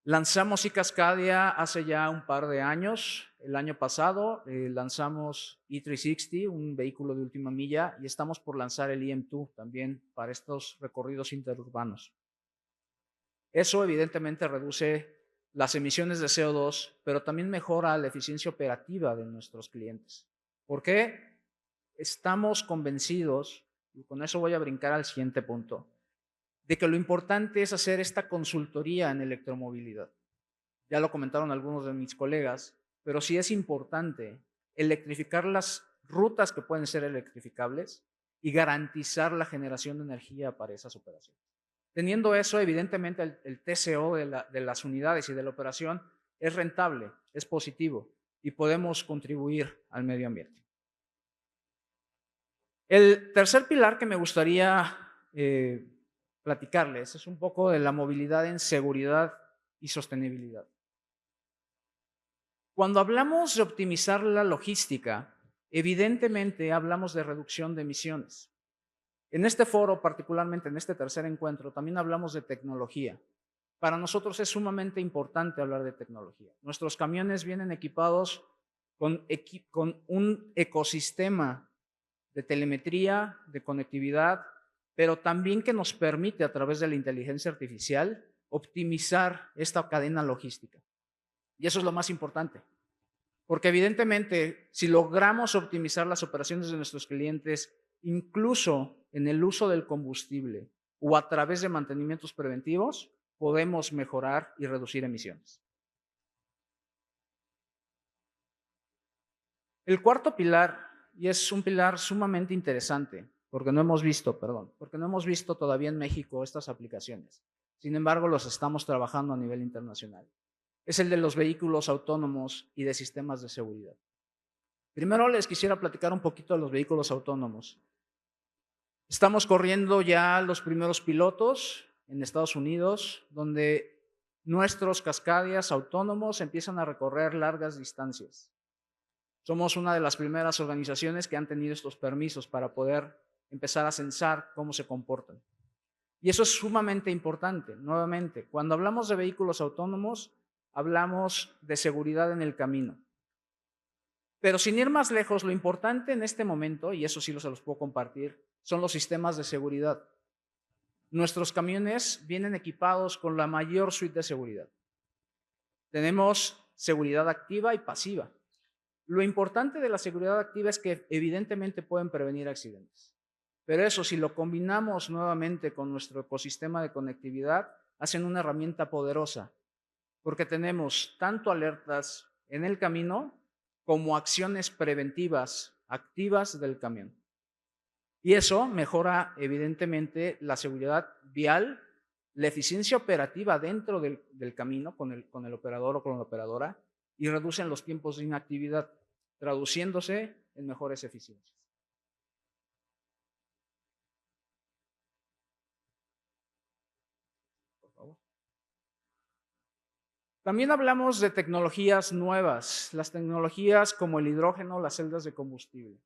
Lanzamos iCascadia hace ya un par de años. El año pasado lanzamos E360, un vehículo de última milla, y estamos por lanzar el EM2 también para estos recorridos interurbanos. Eso evidentemente reduce las emisiones de CO2, pero también mejora la eficiencia operativa de nuestros clientes. ¿Por qué? Estamos convencidos, y con eso voy a brincar al siguiente punto, de que lo importante es hacer esta consultoría en electromovilidad. Ya lo comentaron algunos de mis colegas, pero sí es importante electrificar las rutas que pueden ser electrificables y garantizar la generación de energía para esas operaciones. Teniendo eso, evidentemente el TCO de las unidades y de la operación es rentable, es positivo y podemos contribuir al medio ambiente. El tercer pilar que me gustaría platicarles es un poco de la movilidad en seguridad y sostenibilidad. Cuando hablamos de optimizar la logística, evidentemente hablamos de reducción de emisiones. En este foro, particularmente en este tercer encuentro, también hablamos de tecnología. Para nosotros es sumamente importante hablar de tecnología. Nuestros camiones vienen equipados con un ecosistema de telemetría, de conectividad, pero también que nos permite a través de la inteligencia artificial optimizar esta cadena logística. Y eso es lo más importante, porque evidentemente si logramos optimizar las operaciones de nuestros clientes, incluso en el uso del combustible o a través de mantenimientos preventivos, podemos mejorar y reducir emisiones. El cuarto pilar, y es un pilar sumamente interesante, porque no hemos visto todavía en México estas aplicaciones. Sin embargo, los estamos trabajando a nivel internacional. Es el de los vehículos autónomos y de sistemas de seguridad. Primero les quisiera platicar un poquito de los vehículos autónomos. Estamos corriendo ya los primeros pilotos en Estados Unidos, donde nuestros Cascadias autónomos empiezan a recorrer largas distancias. Somos una de las primeras organizaciones que han tenido estos permisos para poder empezar a censar cómo se comportan. Y eso es sumamente importante. Nuevamente, cuando hablamos de vehículos autónomos, hablamos de seguridad en el camino. Pero sin ir más lejos, lo importante en este momento, y eso sí se los puedo compartir, son los sistemas de seguridad. Nuestros camiones vienen equipados con la mayor suite de seguridad. Tenemos seguridad activa y pasiva. Lo importante de la seguridad activa es que evidentemente pueden prevenir accidentes. Pero eso, si lo combinamos nuevamente con nuestro ecosistema de conectividad, hacen una herramienta poderosa, porque tenemos tanto alertas en el camino como acciones preventivas activas del camión. Y eso mejora evidentemente la seguridad vial, la eficiencia operativa dentro del camino con el operador o con la operadora, y reducen los tiempos de inactividad, traduciéndose en mejores eficiencias. Por favor. También hablamos de tecnologías nuevas, las tecnologías como el hidrógeno, las celdas de combustible.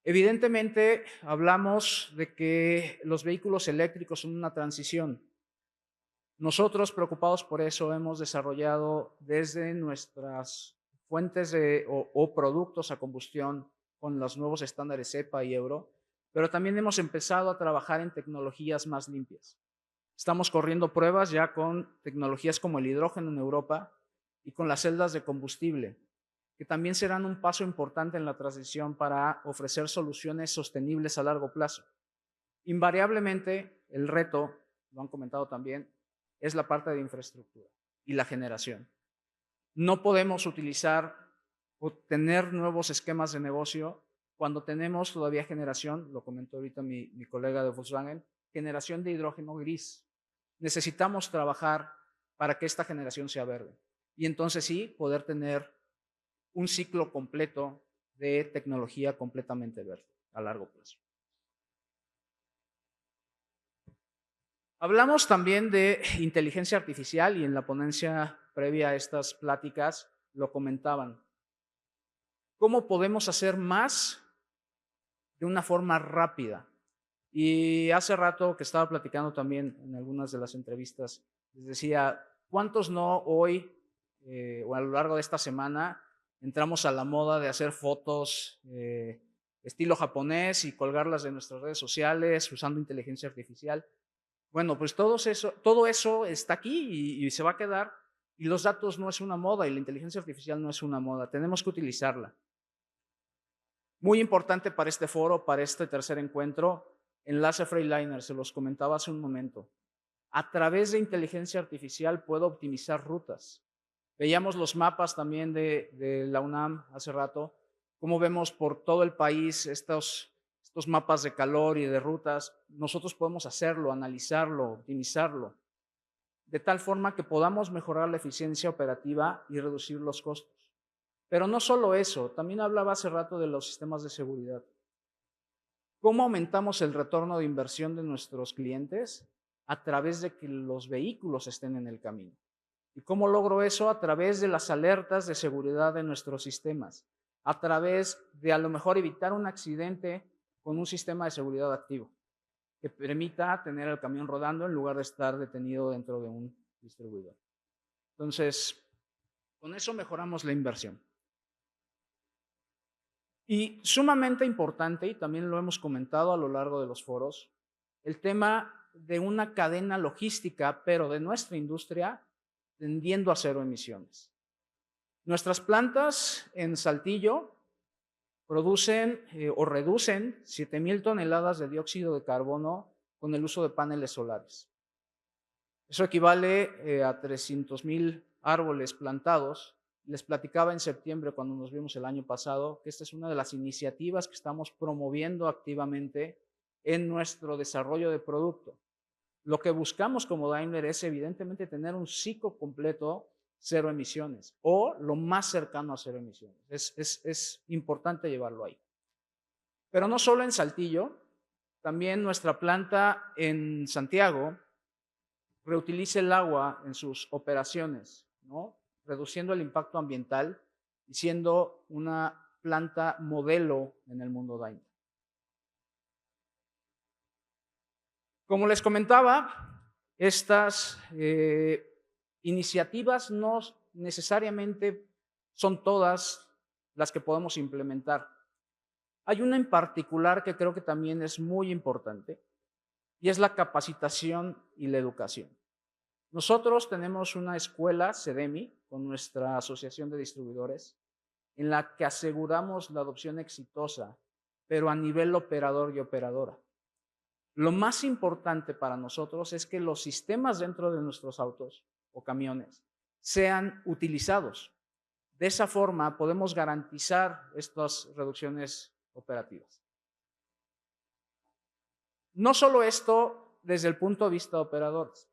Evidentemente, hablamos de que los vehículos eléctricos son una transición. Nosotros, preocupados por eso, hemos desarrollado desde nuestras fuentes o productos a combustión con los nuevos estándares EPA y Euro, pero también hemos empezado a trabajar en tecnologías más limpias. Estamos corriendo pruebas ya con tecnologías como el hidrógeno en Europa y con las celdas de combustible, que también serán un paso importante en la transición para ofrecer soluciones sostenibles a largo plazo. Invariablemente, el reto, lo han comentado también, es la parte de infraestructura y la generación. No podemos utilizar o tener nuevos esquemas de negocio cuando tenemos todavía generación, lo comentó ahorita mi colega de Volkswagen, generación de hidrógeno gris. Necesitamos trabajar para que esta generación sea verde y entonces sí poder tener un ciclo completo de tecnología completamente verde a largo plazo. Hablamos también de inteligencia artificial y en la ponencia previa a estas pláticas lo comentaban. ¿Cómo podemos hacer más de una forma rápida? Y hace rato que estaba platicando también en algunas de las entrevistas, les decía, ¿cuántos no hoy o a lo largo de esta semana entramos a la moda de hacer fotos estilo japonés y colgarlas en nuestras redes sociales usando inteligencia artificial? Bueno, pues todo eso está aquí y se va a quedar. Y los datos no es una moda y la inteligencia artificial no es una moda. Tenemos que utilizarla. Muy importante para este foro, para este tercer encuentro, enlace Freightliner, se los comentaba hace un momento. A través de inteligencia artificial puedo optimizar rutas. Veíamos los mapas también de la UNAM hace rato, cómo vemos por todo el país estos mapas de calor y de rutas. Nosotros podemos hacerlo, analizarlo, optimizarlo, de tal forma que podamos mejorar la eficiencia operativa y reducir los costos. Pero no solo eso, también hablaba hace rato de los sistemas de seguridad. ¿Cómo aumentamos el retorno de inversión de nuestros clientes? A través de que los vehículos estén en el camino. ¿Y cómo logro eso? A través de las alertas de seguridad de nuestros sistemas, a través de a lo mejor evitar un accidente con un sistema de seguridad activo que permita tener el camión rodando en lugar de estar detenido dentro de un distribuidor. Entonces, con eso mejoramos la inversión. Y sumamente importante, y también lo hemos comentado a lo largo de los foros, el tema de una cadena logística, pero de nuestra industria, tendiendo a cero emisiones. Nuestras plantas en Saltillo producen o reducen 7,000 toneladas de dióxido de carbono con el uso de paneles solares. Eso equivale a 300,000 árboles plantados. Les platicaba en septiembre, cuando nos vimos el año pasado, que esta es una de las iniciativas que estamos promoviendo activamente en nuestro desarrollo de producto. Lo que buscamos como Daimler es evidentemente tener un ciclo completo cero emisiones o lo más cercano a cero emisiones. Es importante llevarlo ahí. Pero no solo en Saltillo, también nuestra planta en Santiago reutiliza el agua en sus operaciones, ¿no? Reduciendo el impacto ambiental y siendo una planta modelo en el mundo Daimler. Como les comentaba, estas iniciativas no necesariamente son todas las que podemos implementar. Hay una en particular que creo que también es muy importante y es la capacitación y la educación. Nosotros tenemos una escuela, CEDEMI, con nuestra asociación de distribuidores, en la que aseguramos la adopción exitosa, pero a nivel operador y operadora. Lo más importante para nosotros es que los sistemas dentro de nuestros autos o camiones sean utilizados. De esa forma podemos garantizar estas reducciones operativas. No solo esto desde el punto de vista de operadores.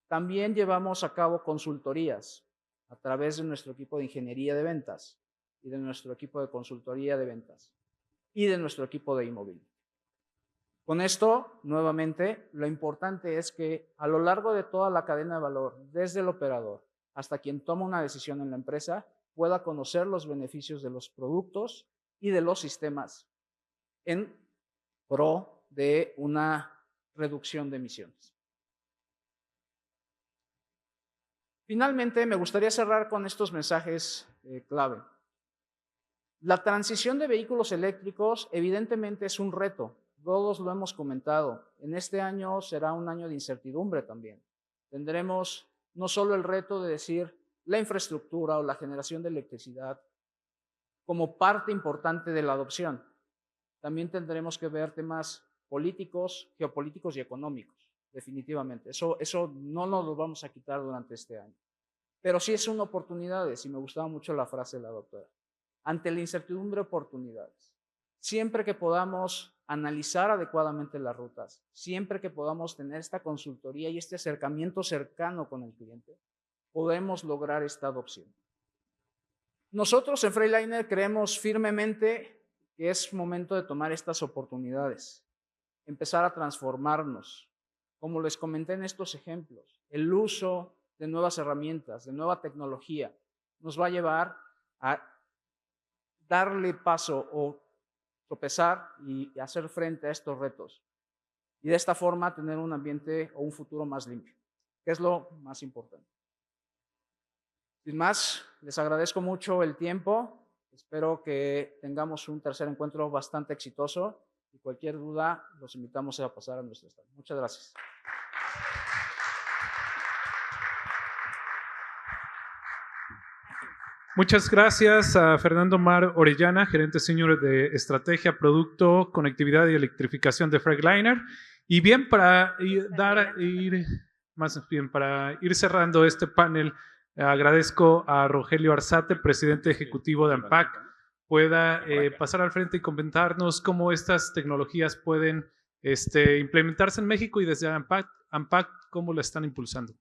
También llevamos a cabo consultorías a través de nuestro equipo de ingeniería de ventas y de nuestro equipo de consultoría de ventas y de nuestro equipo de e-mobility. Con esto, nuevamente, lo importante es que a lo largo de toda la cadena de valor, desde el operador hasta quien toma una decisión en la empresa, pueda conocer los beneficios de los productos y de los sistemas en pro de una reducción de emisiones. Finalmente, me gustaría cerrar con estos mensajes clave. La transición de vehículos eléctricos evidentemente es un reto. Todos lo hemos comentado. En este año será un año de incertidumbre también. Tendremos no solo el reto de decir la infraestructura o la generación de electricidad como parte importante de la adopción. También tendremos que ver temas políticos, geopolíticos y económicos, definitivamente. Eso no nos lo vamos a quitar durante este año. Pero sí es una oportunidad, y me gustaba mucho la frase de la doctora. ante la incertidumbre, oportunidades. Siempre que podamos analizar adecuadamente las rutas, siempre que podamos tener esta consultoría y este acercamiento cercano con el cliente, podemos lograr esta adopción. Nosotros en Freightliner creemos firmemente que es momento de tomar estas oportunidades, empezar a transformarnos. Como les comenté en estos ejemplos, el uso de nuevas herramientas, de nueva tecnología, nos va a llevar a darle paso o tropezar y hacer frente a estos retos. Y de esta forma tener un ambiente o un futuro más limpio, que es lo más importante. Sin más, les agradezco mucho el tiempo. Espero que tengamos un tercer encuentro bastante exitoso y cualquier duda los invitamos a pasar a nuestro stand. Muchas gracias. Muchas gracias a Fernando Mar Orellana, gerente senior de Estrategia, Producto, Conectividad y Electrificación de Freightliner. Y bien, para ir cerrando este panel, agradezco a Rogelio Arzate, presidente ejecutivo de ANPAC, pueda pasar al frente y comentarnos cómo estas tecnologías pueden implementarse en México y desde ANPAC cómo la están impulsando.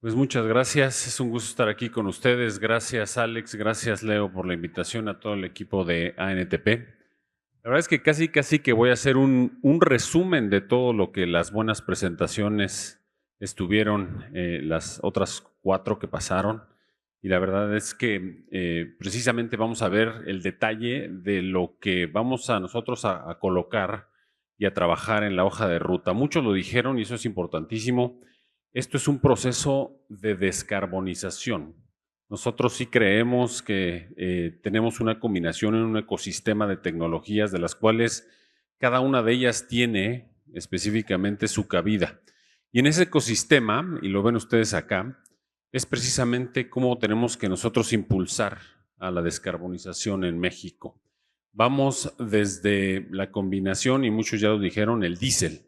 Pues muchas gracias, es un gusto estar aquí con ustedes. Gracias Alex, gracias Leo por la invitación, a todo el equipo de ANTP. La verdad es que casi que voy a hacer un resumen de todo lo que las buenas presentaciones estuvieron, las otras 4 que pasaron. Y la verdad es que precisamente vamos a ver el detalle de lo que vamos a nosotros a colocar y a trabajar en la hoja de ruta. Muchos lo dijeron y eso es importantísimo. Esto es un proceso de descarbonización. Nosotros sí creemos que tenemos una combinación en un ecosistema de tecnologías de las cuales cada una de ellas tiene específicamente su cabida. Y en ese ecosistema, y lo ven ustedes acá, es precisamente cómo tenemos que nosotros impulsar a la descarbonización en México. Vamos desde la combinación, y muchos ya lo dijeron, el diésel.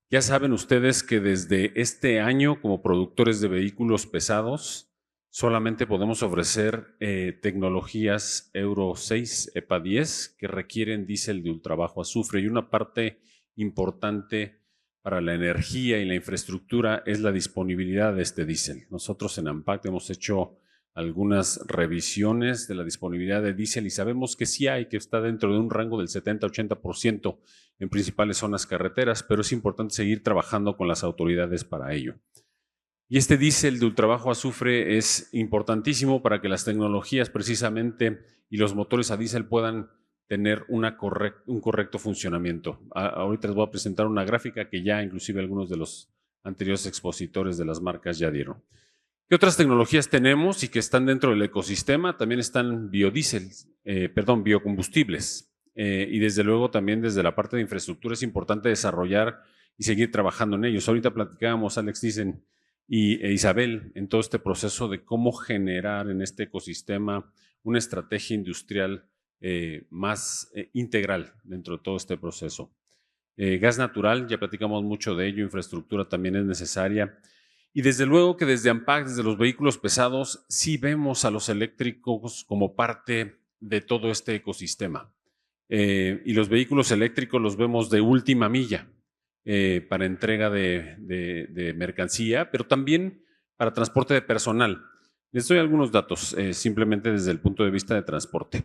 Ya saben ustedes que desde este año, como productores de vehículos pesados, solamente podemos ofrecer tecnologías Euro 6, EPA 10, que requieren diésel de ultrabajo azufre. Y una parte importante para la energía y la infraestructura es la disponibilidad de este diésel. Nosotros en ANPAC hemos hecho algunas revisiones de la disponibilidad de diésel y sabemos que sí hay, que está dentro de un rango del 70-80% en principales zonas carreteras, pero es importante seguir trabajando con las autoridades para ello. Y este diésel de ultrabajo azufre es importantísimo para que las tecnologías precisamente y los motores a diésel puedan tener un correcto funcionamiento. Ahorita les voy a presentar una gráfica que ya inclusive algunos de los anteriores expositores de las marcas ya dieron. ¿Qué otras tecnologías tenemos y que están dentro del ecosistema? También están biocombustibles. Y desde luego también desde la parte de infraestructura es importante desarrollar y seguir trabajando en ellos. Ahorita platicábamos, Alex Thyssen e Isabel, en todo este proceso de cómo generar en este ecosistema una estrategia industrial más integral dentro de todo este proceso. Gas natural, ya platicamos mucho de ello, infraestructura también es necesaria. Y desde luego que desde ANPAC, desde los vehículos pesados, sí vemos a los eléctricos como parte de todo este ecosistema. Y los vehículos eléctricos los vemos de última milla para entrega de mercancía, pero también para transporte de personal. Les doy algunos datos, simplemente desde el punto de vista de transporte.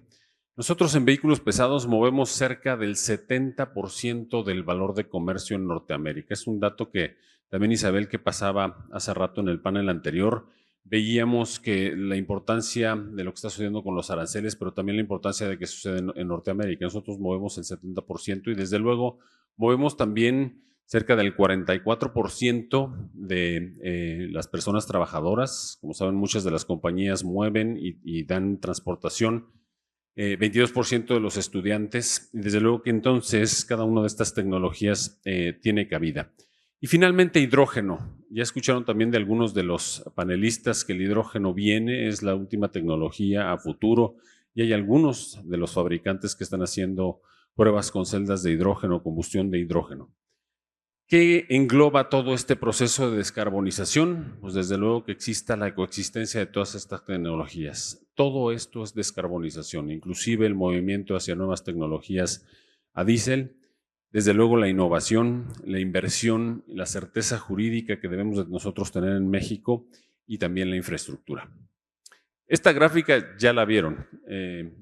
Nosotros en vehículos pesados movemos cerca del 70% del valor de comercio en Norteamérica. Es un dato que también Isabel, que pasaba hace rato en el panel anterior, veíamos que la importancia de lo que está sucediendo con los aranceles, pero también la importancia de que sucede en Norteamérica. Nosotros movemos el 70% y desde luego movemos también cerca del 44% de las personas trabajadoras. Como saben, muchas de las compañías mueven y dan transportación. 22% de los estudiantes. Desde luego que entonces cada una de estas tecnologías tiene cabida. Y finalmente hidrógeno. Ya escucharon también de algunos de los panelistas que el hidrógeno es la última tecnología a futuro y hay algunos de los fabricantes que están haciendo pruebas con celdas de hidrógeno, combustión de hidrógeno. ¿Qué engloba todo este proceso de descarbonización? Pues desde luego que exista la coexistencia de todas estas tecnologías. Todo esto es descarbonización, inclusive el movimiento hacia nuevas tecnologías a diésel. Desde luego la innovación, la inversión, la certeza jurídica que debemos de nosotros tener en México y también la infraestructura. Esta gráfica ya la vieron,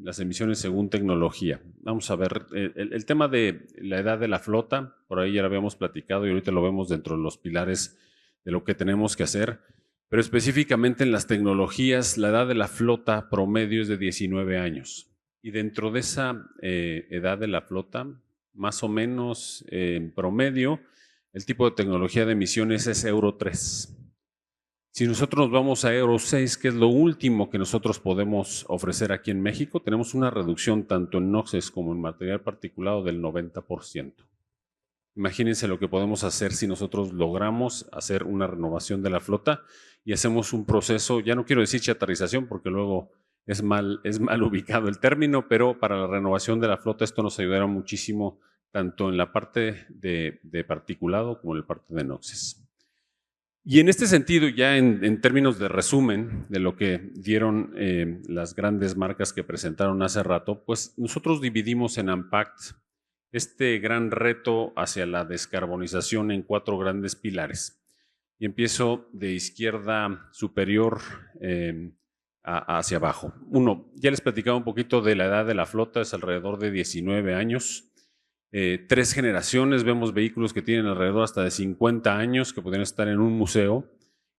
las emisiones según tecnología. Vamos a ver el tema de la edad de la flota, por ahí ya lo habíamos platicado y ahorita lo vemos dentro de los pilares de lo que tenemos que hacer, pero específicamente en las tecnologías, la edad de la flota promedio es de 19 años. Y dentro de esa edad de la flota, más o menos en promedio, el tipo de tecnología de emisiones es Euro 3. Si nosotros nos vamos a Euro 6, que es lo último que nosotros podemos ofrecer aquí en México, tenemos una reducción tanto en NOxes como en material particulado del 90%. Imagínense lo que podemos hacer si nosotros logramos hacer una renovación de la flota y hacemos un proceso, ya no quiero decir chatarrización porque luego es mal ubicado el término, pero para la renovación de la flota esto nos ayudará muchísimo tanto en la parte de particulado como en la parte de NOxes. Y en este sentido, ya en términos de resumen de lo que dieron las grandes marcas que presentaron hace rato, pues nosotros dividimos en AMPACT este gran reto hacia la descarbonización en 4 grandes pilares. Y empiezo de izquierda superior hacia abajo. 1, ya les platicaba un poquito de la edad de la flota, es alrededor de 19 años. 3 generaciones, vemos vehículos que tienen alrededor hasta de 50 años que podrían estar en un museo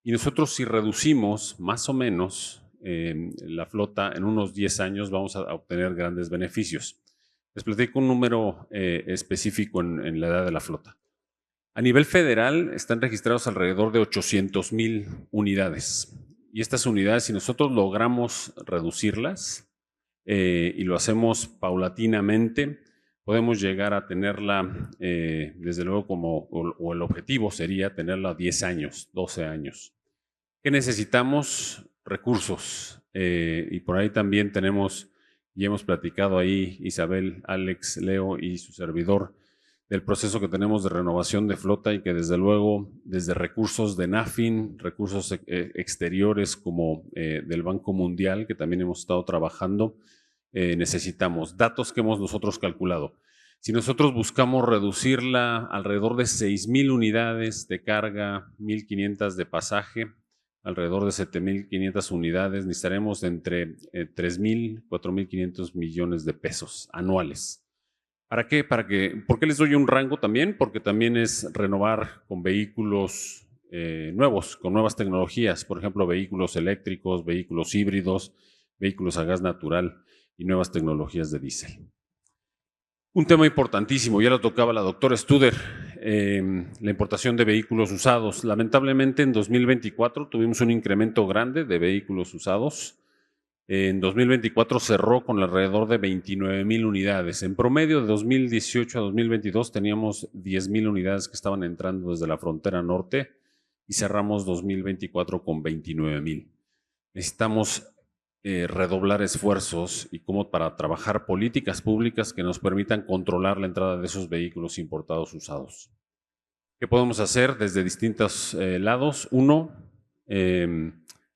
y nosotros si reducimos más o menos la flota en unos 10 años vamos a obtener grandes beneficios. Les platico un número específico en la edad de la flota. A nivel federal están registrados alrededor de 800,000 unidades y estas unidades si nosotros logramos reducirlas y lo hacemos paulatinamente, podemos llegar a tenerla, desde luego, o el objetivo sería tenerla 10 años, 12 años. ¿Qué necesitamos? Recursos. Y por ahí también tenemos, y hemos platicado ahí, Isabel, Alex, Leo y su servidor, del proceso que tenemos de renovación de flota y que desde luego, desde recursos de NAFIN, recursos exteriores como del Banco Mundial, que también hemos estado trabajando, necesitamos datos que hemos nosotros calculado. Si nosotros buscamos reducirla alrededor de 6,000 unidades de carga, 1,500 de pasaje, alrededor de 7,500 unidades, necesitaremos entre 3,000 y 4,500 millones de pesos anuales. ¿Para qué? ¿Por qué les doy un rango también? Porque también es renovar con vehículos nuevos, con nuevas tecnologías, por ejemplo, vehículos eléctricos, vehículos híbridos, vehículos a gas natural y nuevas tecnologías de diésel. Un tema importantísimo, ya lo tocaba la doctora Studer, la importación de vehículos usados. Lamentablemente en 2024 tuvimos un incremento grande de vehículos usados. En 2024 cerró con alrededor de 29,000 unidades. En promedio de 2018 a 2022 teníamos 10,000 unidades que estaban entrando desde la frontera norte y cerramos 2024 con 29,000. Necesitamos redoblar esfuerzos y como para trabajar políticas públicas que nos permitan controlar la entrada de esos vehículos importados usados. ¿Qué podemos hacer desde distintos lados? 1,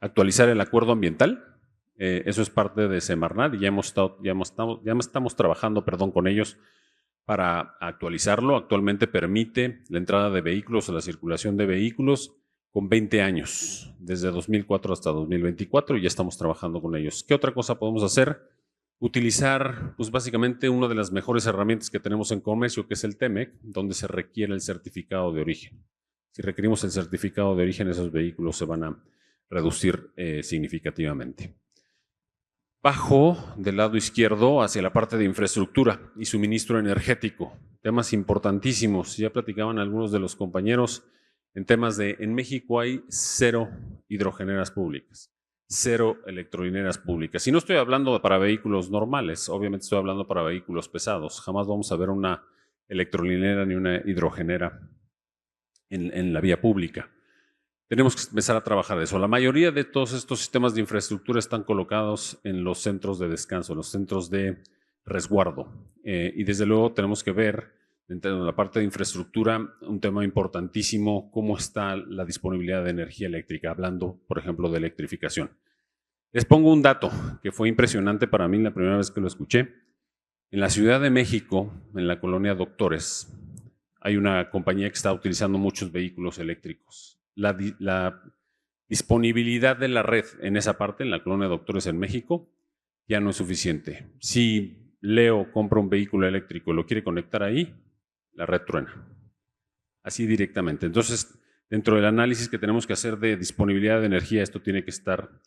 actualizar el acuerdo ambiental. Eso es parte de Semarnat y ya estamos trabajando con ellos para actualizarlo. Actualmente permite la entrada de vehículos o la circulación de vehículos con 20 años, desde 2004 hasta 2024, y ya estamos trabajando con ellos. ¿Qué otra cosa podemos hacer? Utilizar, pues básicamente, una de las mejores herramientas que tenemos en comercio, que es el TEMEC, donde se requiere el certificado de origen. Si requerimos el certificado de origen, esos vehículos se van a reducir significativamente. Bajo del lado izquierdo hacia la parte de infraestructura y suministro energético. Temas importantísimos. Ya platicaban algunos de los compañeros en temas en México hay 0 hidrogeneras públicas, 0 electrolineras públicas. Y no estoy hablando para vehículos normales, obviamente estoy hablando para vehículos pesados. Jamás vamos a ver una electrolinera ni una hidrogenera en la vía pública. Tenemos que empezar a trabajar eso. La mayoría de todos estos sistemas de infraestructura están colocados en los centros de descanso, en los centros de resguardo. Y desde luego tenemos que ver Dentro de la parte de infraestructura, un tema importantísimo, cómo está la disponibilidad de energía eléctrica, hablando, por ejemplo, de electrificación. Les pongo un dato que fue impresionante para mí la primera vez que lo escuché. En la Ciudad de México, en la colonia Doctores, hay una compañía que está utilizando muchos vehículos eléctricos. La disponibilidad de la red en esa parte, en la colonia Doctores en México, ya no es suficiente. Si Leo compra un vehículo eléctrico y lo quiere conectar ahí, la red truena. Así directamente. Entonces, dentro del análisis que tenemos que hacer de disponibilidad de energía, esto tiene que estar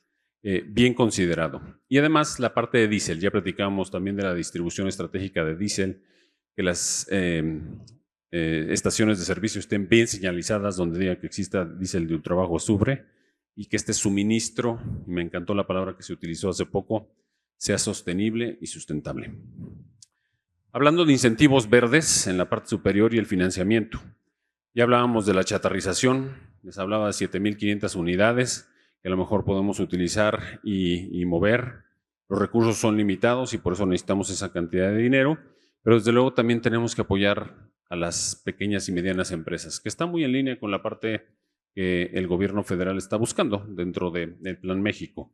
bien considerado. Y además, la parte de diésel. Ya platicamos también de la distribución estratégica de diésel, que las estaciones de servicio estén bien señalizadas donde diga que exista diésel de ultrabajo azufre y que este suministro, y me encantó la palabra que se utilizó hace poco, sea sostenible y sustentable. Hablando de incentivos verdes en la parte superior y el financiamiento, ya hablábamos de la chatarrización, les hablaba de 7,500 unidades que a lo mejor podemos utilizar y mover. Los recursos son limitados y por eso necesitamos esa cantidad de dinero, pero desde luego también tenemos que apoyar a las pequeñas y medianas empresas, que está muy en línea con la parte que el gobierno federal está buscando dentro del Plan México.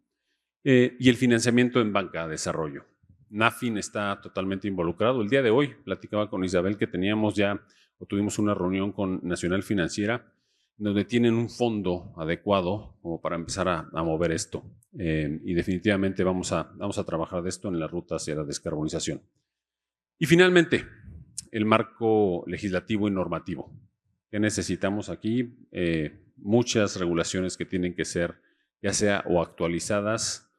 Y el financiamiento en banca de desarrollo. NAFIN está totalmente involucrado. El día de hoy platicaba con Isabel que tuvimos una reunión con Nacional Financiera, donde tienen un fondo adecuado como para empezar a mover esto. Y definitivamente vamos a trabajar de esto en la ruta hacia la descarbonización. Y finalmente, el marco legislativo y normativo. ¿Qué necesitamos aquí? Muchas regulaciones que tienen que ser ya sea o actualizadas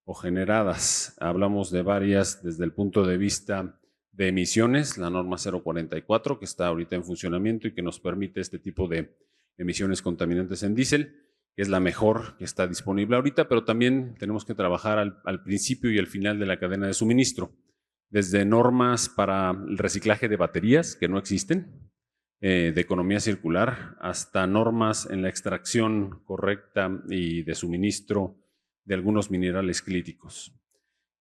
o generadas. Hablamos de varias desde el punto de vista de emisiones, la norma 044 que está ahorita en funcionamiento y que nos permite este tipo de emisiones contaminantes en diésel, que es la mejor que está disponible ahorita, pero también tenemos que trabajar al principio y al final de la cadena de suministro, desde normas para el reciclaje de baterías que no existen, de economía circular, hasta normas en la extracción correcta y de suministro de algunos minerales críticos.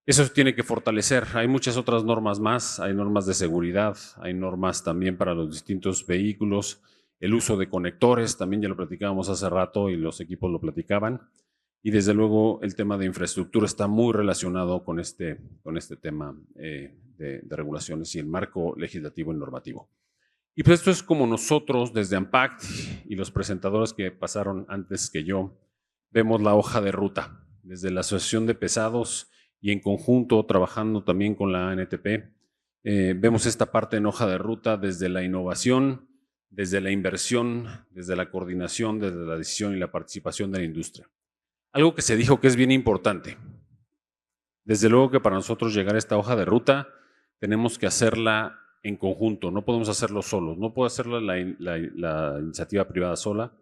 Eso se tiene que fortalecer. Hay muchas otras normas más, hay normas de seguridad, hay normas también para los distintos vehículos, el uso de conectores, también ya lo platicábamos hace rato y los equipos lo platicaban, y desde luego el tema de infraestructura está muy relacionado con este tema de regulaciones y el marco legislativo y normativo. Y pues esto es como nosotros desde AMPACT y los presentadores que pasaron antes que yo, vemos la hoja de ruta, desde la Asociación de Pesados y en conjunto trabajando también con la ANTP. Vemos esta parte en hoja de ruta desde la innovación, desde la inversión, desde la coordinación, desde la decisión y la participación de la industria. Algo que se dijo que es bien importante. Desde luego que para nosotros llegar a esta hoja de ruta tenemos que hacerla en conjunto, no podemos hacerlo solos, no puede hacerla la iniciativa privada sola,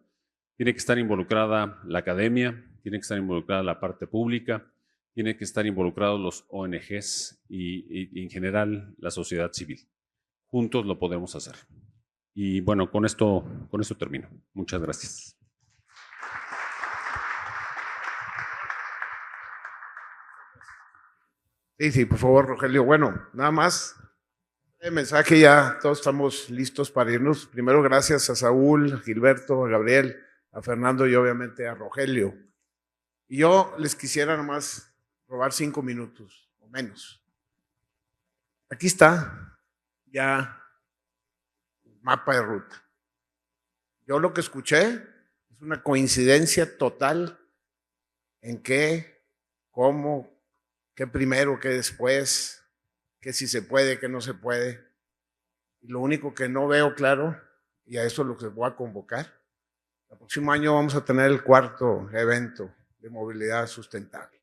tiene que estar involucrada la academia, tiene que estar involucrada la parte pública, tiene que estar involucrados los ONGs y en general la sociedad civil. Juntos lo podemos hacer. Y bueno, con esto termino. Muchas gracias. Sí, por favor, Rogelio. Bueno, nada más. El mensaje, ya todos estamos listos para irnos. Primero, gracias a Saúl, a Gilberto, a Gabriel, a Fernando y obviamente a Rogelio. Y yo les quisiera nomás robar 5 minutos o menos. Aquí está ya el mapa de ruta. Yo lo que escuché es una coincidencia total en qué, cómo, qué primero, qué después, que si se puede, que no se puede. Y lo único que no veo claro, y a eso es lo que voy a convocar, el próximo año vamos a tener el 4º evento de movilidad sustentable.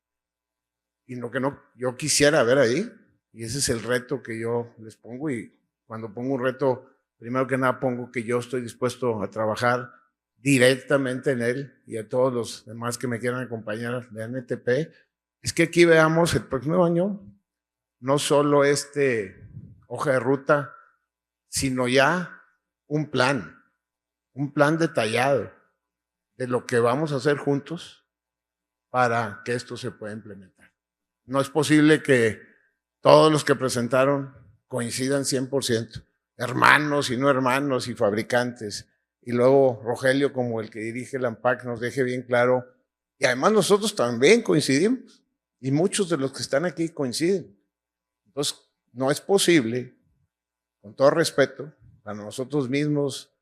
Y lo que yo quisiera ver ahí, y ese es el reto que yo les pongo, y cuando pongo un reto, primero que nada pongo que yo estoy dispuesto a trabajar directamente en él, y a todos los demás que me quieran acompañar de ANTP, es que aquí veamos el próximo año no solo hoja de ruta, sino ya un plan detallado de lo que vamos a hacer juntos para que esto se pueda implementar. No es posible que todos los que presentaron coincidan 100%. hermanos y no hermanos y fabricantes. Y luego Rogelio, como el que dirige la ANPAC, nos deje bien claro. Y además nosotros también coincidimos. Y muchos de los que están aquí coinciden. Entonces, no es posible, con todo respeto, para nosotros mismos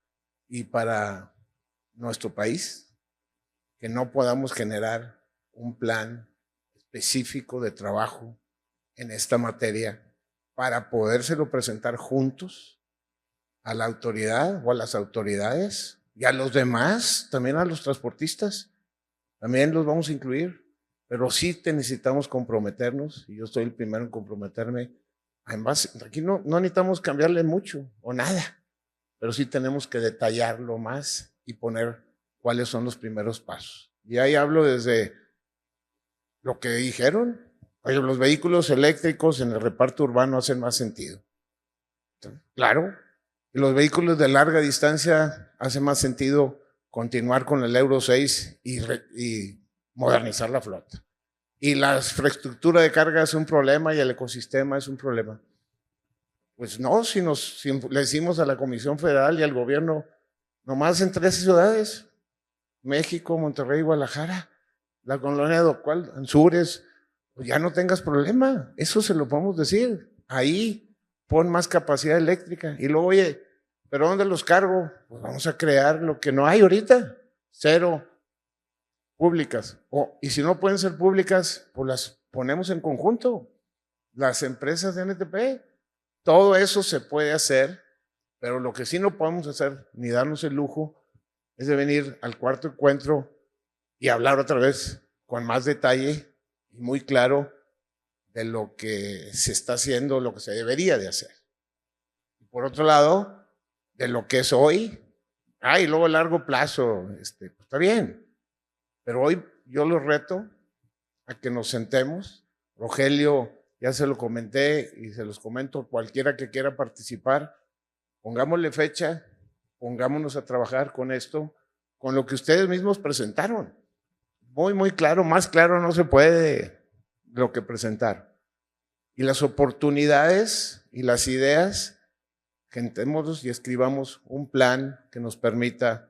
y para nuestro país, que no podamos generar un plan específico de trabajo en esta materia para podérselo presentar juntos a la autoridad o a las autoridades y a los demás, también a los transportistas. También los vamos a incluir, pero sí necesitamos comprometernos, y yo estoy el primero en comprometerme. Además, aquí no necesitamos cambiarle mucho o nada, pero sí tenemos que detallarlo más y poner cuáles son los primeros pasos. Y ahí hablo desde lo que dijeron. Oye, los vehículos eléctricos en el reparto urbano hacen más sentido. Claro. Y los vehículos de larga distancia hace más sentido continuar con el Euro 6 y modernizar la flota. Y la infraestructura de carga es un problema y el ecosistema es un problema. Pues no, si le decimos a la Comisión Federal y al gobierno, nomás en 3 ciudades, México, Monterrey, Guadalajara, la colonia Docual, Anzures, pues ya no tengas problema, eso se lo podemos decir. Ahí pon más capacidad eléctrica. Y luego, oye, ¿pero dónde los cargo? Pues vamos a crear lo que no hay ahorita, 0 públicas. Y si no pueden ser públicas, pues las ponemos en conjunto, las empresas de NTP. Todo eso se puede hacer, pero lo que sí no podemos hacer, ni darnos el lujo, es de venir al cuarto encuentro y hablar otra vez con más detalle y muy claro de lo que se está haciendo, lo que se debería de hacer. Y por otro lado, de lo que es hoy, y luego a largo plazo, pues está bien, pero hoy yo los reto a que nos sentemos. Rogelio, ya se lo comenté y se los comento, cualquiera que quiera participar, pongámosle fecha, pongámonos a trabajar con esto, con lo que ustedes mismos presentaron. Muy, muy claro, más claro no se puede lo que presentaron. Y las oportunidades y las ideas, gentémonos y escribamos un plan que nos permita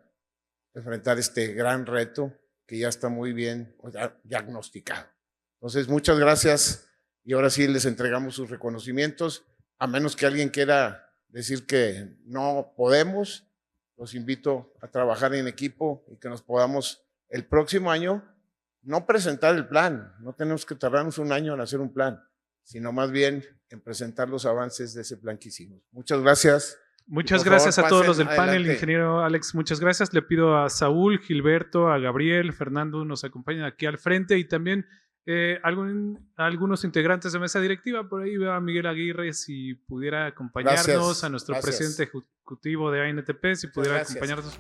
enfrentar este gran reto que ya está muy bien diagnosticado. Entonces, muchas gracias y ahora sí les entregamos sus reconocimientos. A menos que alguien quiera decir que no podemos, los invito a trabajar en equipo y que nos podamos el próximo año no presentar el plan, no tenemos que tardarnos un año en hacer un plan, sino más bien en presentar los avances de ese plan que hicimos. Muchas gracias. Muchas gracias a todos los del panel, ingeniero Alex, muchas gracias. Le pido a Saúl, Gilberto, a Gabriel, Fernando nos acompañan aquí al frente y también algunos integrantes de mesa directiva. Por ahí veo a Miguel Aguirre, si pudiera acompañarnos, a nuestro presidente ejecutivo de ANTP, si pudiera acompañarnos.